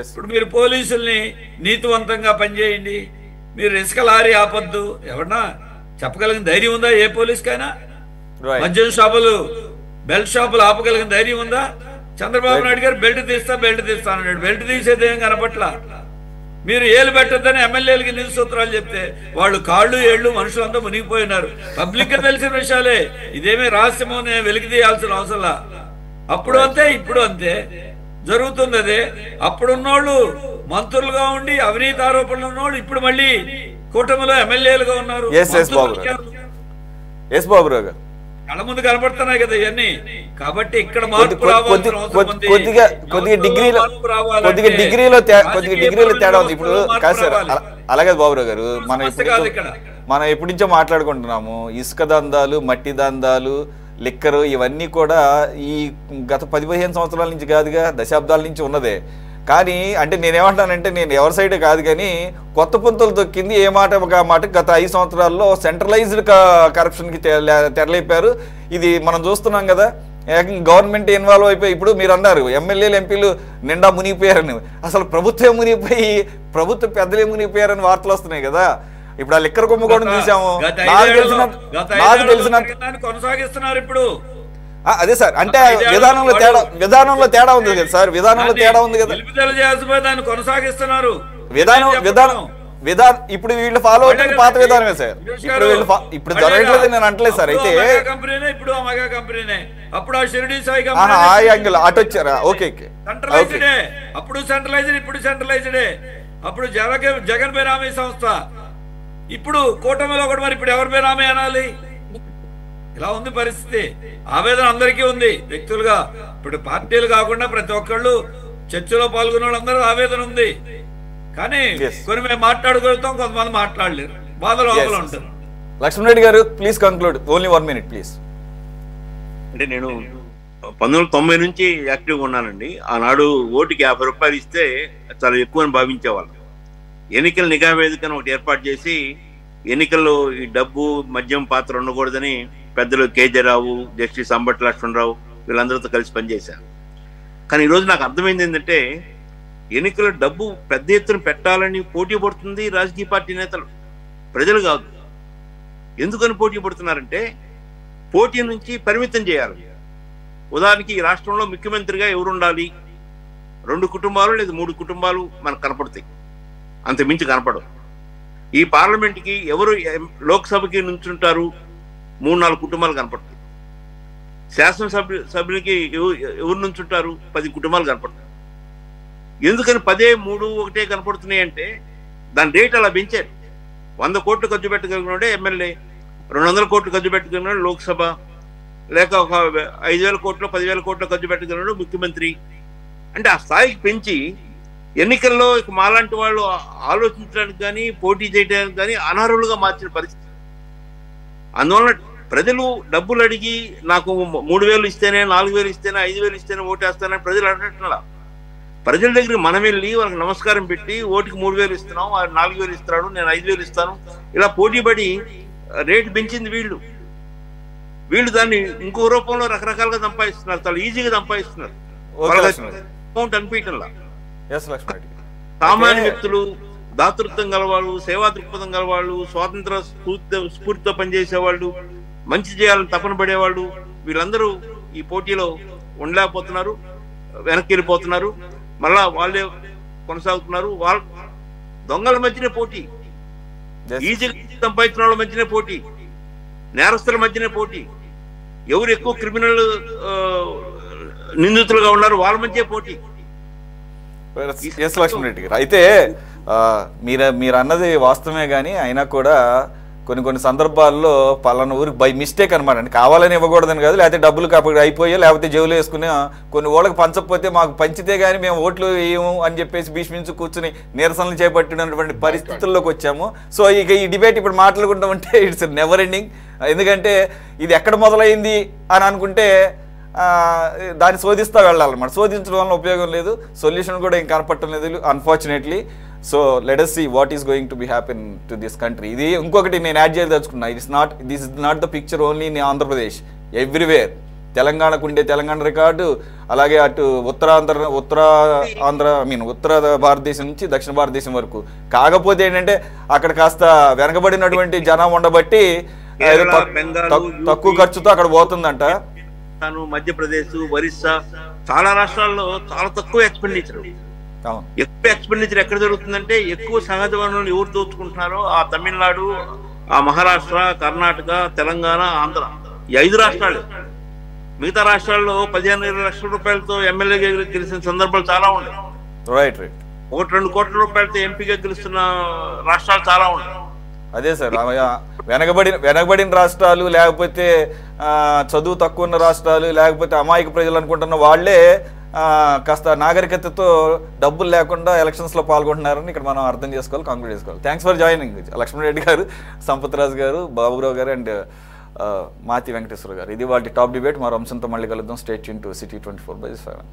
C: ఇప్పుడు మీరు పోలీసుల్ని నీతివంతంగా పనిచేయండి, మీరు ఇసుక లారీ ఆపొద్దు, ఎవరన్నా చెప్పగలిగిన ధైర్యం ఉందా ఏ పోలీసుకైనా? మద్యం షాపులు, బెల్ట్ షాపులు ఆపగలిగిన ధైర్యం ఉందా? చంద్రబాబు నాయుడు గారు బెల్ట్ తీస్తానన్నాడు, బెల్ట్ తీసేదేం కనపట్ల. మీరు ఏలు పెట్టద్దని ఎమ్మెల్యేలకి నిధి సూత్రాలు చెప్తే వాళ్ళు కాళ్ళు ఏళ్ళు మనుషులంతా మునిగిపోయినారు. పబ్లిక్ గా తెలిసిన విషయాలే, ఇదేమీ రహస్యమో వెలికి తీయాల్సిన అవసరంలా. అప్పుడు అంతే, ఇప్పుడు అంతే జరుగుతుంది అదే. అప్పుడున్నోళ్ళు మంత్రులుగా ఉండి అవినీతి ఆరోపణలు ఉన్నోళ్ళు ఇప్పుడు మళ్ళీ కూటమిలో ఎమ్మెల్యేలుగా ఉన్నారు. కళ్ళ ముందు కనబడుతున్నాయి కదా ఇవన్నీ. కాబట్టి ఇక్కడ మార్పు
A: కొద్దిగా డిగ్రీలో తేడా ఉంది ఇప్పుడు. కాదు సార్, అలాగే బాబురావు గారు, మనం ఎప్పటి నుంచో మాట్లాడుకుంటున్నాము ఇసుక దందాలు, మట్టి దందాలు, లిక్కరు, ఇవన్నీ కూడా ఈ గత 10-15 సంవత్సరాల నుంచి కాదుగా, దశాబ్దాల నుంచి ఉన్నదే. కానీ అంటే నేనేమంటానంటే, నేను ఎవరి సైడ్ కాదు కానీ కొత్త పుంతలు తొక్కింది ఏ మాట ఒక మాట. గత 5 సంవత్సరాల్లో సెంట్రలైజ్డ్ కరప్షన్కి తెరలేపారు. ఇది మనం చూస్తున్నాం కదా, గవర్నమెంట్ ఇన్వాల్వ్ అయిపోయి. ఇప్పుడు మీరు అన్నారు ఎమ్మెల్యేలు ఎంపీలు నిండా మునిగిపోయారని, అసలు ప్రభుత్వం మునిగిపోయి ప్రభుత్వ పెద్దలే మునిగిపోయారని వార్తలు వస్తున్నాయి కదా. ఇప్పుడు ఆ లిక్కర్ కుంభకోణం చూసాము. నాకు తెలిసిన
C: కొనసాగిస్తున్నారు ఇప్పుడు.
A: అదే సార్, అంటే విధానంలో తేడా ఉంది కదా సార్, విధానంలో తేడా ఉంది కదా,
C: కొనసాగిస్తున్నారు
A: విధానం. ఇప్పుడు వీళ్ళు ఫాలో అవుతుంది పాత విధానమే సార్. ఇప్పుడు జరగట్లేదు నేను అంటలేదు సార్. అయితే
C: అప్పుడు ఆ షిరిడి సాయి
A: యాంగిల్ అటు వచ్చారా? ఓకే,
C: సెంట్రలైజ్డే. అప్పుడు సెంట్రలైజ్డ్, ఇప్పుడు సెంట్రలైజ్డే. అప్పుడు జగన్ బేనామీ సంస్థ, ఇప్పుడు కూటమిలో ఒకటి. మరి ఇప్పుడు ఎవరి బేనామీ అనాలి? ఇలా ఉంది పరిస్థితి. ఆవేదన అందరికీ ఉంది వ్యక్తులుగా. ఇప్పుడు పార్టీలు కాకుండా ప్రతి ఒక్కళ్ళు చర్చలో పాల్గొన్న వాళ్ళందరూ ఆవేదన ఉంది. కానీ కొన్ని మేము మాట్లాడగలుగుతాం, కొంతమంది మాట్లాడలేరు, బాధలు లోపల ఉంటారు.
A: లక్ష్మణ్ రెడ్డి గారు please conclude, only 1 minute please.
E: అంటే నేను 1990 నుంచి యాక్టివ్గా ఉన్నానండి. ఆనాడు ఓటుకి 50 రూపాయలు ఇస్తే చాలా ఎక్కువ అని భావించేవాళ్ళం. ఎన్నికల నిఘా వేదికను ఒకటి ఏర్పాటు చేసి, ఎన్నికల్లో ఈ డబ్బు మద్యం పాత్ర ఉండకూడదని పెద్దలు కేజీరావు, జస్టిస్ అంబటి లక్ష్మణరావు వీళ్ళందరితో కలిసి పనిచేశారు. కానీ ఈరోజు నాకు అర్థమైంది ఏంటంటే, ఎన్నికల డబ్బు పెద్ద ఎత్తున పెట్టాలని పోటీ పడుతుంది రాజకీయ పార్టీ నేతలు, ప్రజలు కాదు. ఎందుకని పోటీ పడుతున్నారంటే పోటీ నుంచి పరిమితం చేయాలి. ఉదాహరణకి ఈ రాష్ట్రంలో ముఖ్యమంత్రిగా ఎవరు ఉండాలి, 2 కుటుంబాలు లేదా 3 కుటుంబాలు మనకు కనపడతాయి, అంత మించి కనపడవు. ఈ పార్లమెంట్కి ఎవరు లోక్సభకి నుంచుంటారు, 3-4 కుటుంబాలు కనపడతాయి. శాసనసభ్యులకి ఎవరు నుంచుంటారు, 10 కుటుంబాలు కనపడతాయి. ఎందుకని 10, 3, 1 కనపడుతున్నాయి అంటే దాని రేట్ అలా పెంచారు. 100 కోట్లు ఖర్చు పెట్టగలిగినోడే ఎమ్మెల్యే, 200 కోట్లు ఖర్చు పెట్టగలిగినాడు లోక్సభ, లేక ఒక 5,000 కోట్లు 10,000 కోట్లు ఖర్చు పెట్టగలిగినాడు ముఖ్యమంత్రి. అంటే ఆ స్థాయికి పెంచి ఎన్నికల్లో ఇక మాలాంటి వాళ్ళు ఆలోచించడానికి కానీ పోటీ చేయడానికి కానీ అనర్హులుగా మార్చిన పరిస్థితి. అందువలన ప్రజలు డబ్బులు అడిగి నాకు 3,000 ఇస్తేనే, 4,000 ఇస్తేనే, 5,000 ఇస్తేనే ఓటేస్తానని ప్రజలు అడగట్లా. ప్రజల దగ్గరికి మనం వెళ్ళి వాళ్ళకి నమస్కారం పెట్టి ఓటుకి 3,000 ఇస్తున్నాం, 4,000 ఇస్తున్నాడు, నేను 5,000 ఇస్తాను, ఇలా పోటీ పడి రేటు పెంచింది వీళ్ళు. దాన్ని ఇంకో రూపంలో రకరకాలుగా సంపాదిస్తున్నారు, చాలా ఈజీగా సంపాదిస్తున్నారు. అమౌంట్ అనిపించట్లా. సామాన్య వ్యక్తులు, దాతృత్వం గలవాళ్ళు, సేవా దృక్పథం గలవాళ్ళు, స్వాతంత్ర స్ఫూర్తితో పనిచేసేవాళ్ళు, మంచి చేయాలని తపన పడేవాళ్ళు, వీళ్ళందరూ ఈ పోటీలో ఉండలేకపోతున్నారు, వెనక్కి వెళ్ళిపోతున్నారు. మళ్ళా వాళ్ళే కొనసాగుతున్నారు. వాళ్ళ దొంగల మధ్యనే పోటీ, ఈజీగా సంపాదించిన వాళ్ళ మధ్యనే పోటీ, నేరస్తుల మధ్యనే పోటీ, ఎవరు ఎక్కువ క్రిమినల్ నిందితులుగా ఉన్నారు వాళ్ళ మధ్య పోటీ.
A: ఎస్ లక్ష్మణ్ రెడ్డి గారు, అయితే మీరు అన్నది వాస్తవమే, కానీ అయినా కూడా కొన్ని సందర్భాల్లో పలానా ఊరికి బై మిస్టేక్ అనమాట అండి, కావాలని ఇవ్వకూడదని కాదు, లేకపోతే డబ్బులు కాపాడు అయిపోయా, లేకపోతే జేబులో వేసుకుని కొన్ని ఓళ్ళకి పంచకపోతే మాకు పంచితే కానీ మేము ఓట్లు వేయము అని చెప్పేసి భీష్మించి కూర్చుని నిరసనలు చేపట్టినటువంటి పరిస్థితుల్లోకి వచ్చాము. సో ఇక ఈ డిబేట్ ఇప్పుడు మాట్లాడుకుంటామంటే ఇట్స్ నెవర్ ఎండింగ్. ఎందుకంటే ఇది ఎక్కడ మొదలైంది అని అనుకుంటే దాన్ని శోధిస్తూ వెళ్ళాలన్నమాట. శోధించడం వల్ల ఉపయోగం లేదు, సొల్యూషన్ కూడా ఏం కనపడటం లేదు unfortunately. So let us see what is going to be happen to this country. ఇది ఇంకొకటి నేను యాడ్ చేయదలుచుకున్నా, this is not the picture only in Andhra Pradesh, everywhere. తెలంగాణకు ఉండే తెలంగాణ రికార్డు, అలాగే అటు ఉత్తర భారతదేశం నుంచి దక్షిణ భారతదేశం వరకు. కాకపోతే ఏంటంటే అక్కడ కాస్త వెనకబడినటువంటి జనం ఉండబట్టి తక్కువ ఖర్చుతో అక్కడ పోతుందంట.
E: మధ్యప్రదేశ్, ఒరిస్సా చాలా రాష్ట్రాల్లో చాలా తక్కువ ఎక్స్పెండిచర్. ఎక్కువ ఎక్స్పెండిచర్ ఎక్కడ జరుగుతుందంటే ఎక్కువ సహజ వనరులు ఎవరు దోచుకుంటున్నారో ఆ తమిళనాడు, ఆ మహారాష్ట్ర, కర్ణాటక, తెలంగాణ, ఆంధ్ర, ఈ 5 రాష్ట్రాలు. మిగతా రాష్ట్రాల్లో 15-20 లక్షల రూపాయలతో ఎమ్మెల్యేగా గెలిచిన సందర్భాలు చాలా ఉన్నాయి. 1-2 కోట్ల రూపాయలతో ఎంపీగా గెలుస్తున్న రాష్ట్రాలు చాలా ఉన్నాయి.
A: అదే సార్, వెనకబడిన రాష్ట్రాలు, లేకపోతే చదువు తక్కువ ఉన్న రాష్ట్రాలు, లేకపోతే అమాయక ప్రజలు అనుకుంటున్న వాళ్ళే కాస్త నాగరికతతో డబ్బులు లేకుండా ఎలక్షన్స్లో పాల్గొంటున్నారని ఇక్కడ మనం అర్థం చేసుకోవాలి, కంక్లూడ్ చేసుకోవాలి. Thanks for joining Laxman Reddy గారు, సంపత్ రాజు గారు, బాబురావు గారు అండ్ మాతి వెంకటేశ్వర గారు. ఇది వాళ్ళ టాప్ డిబేట్. మరో అంశంతో మళ్ళీ కలుద్దాం. Stay tune to City 24/7.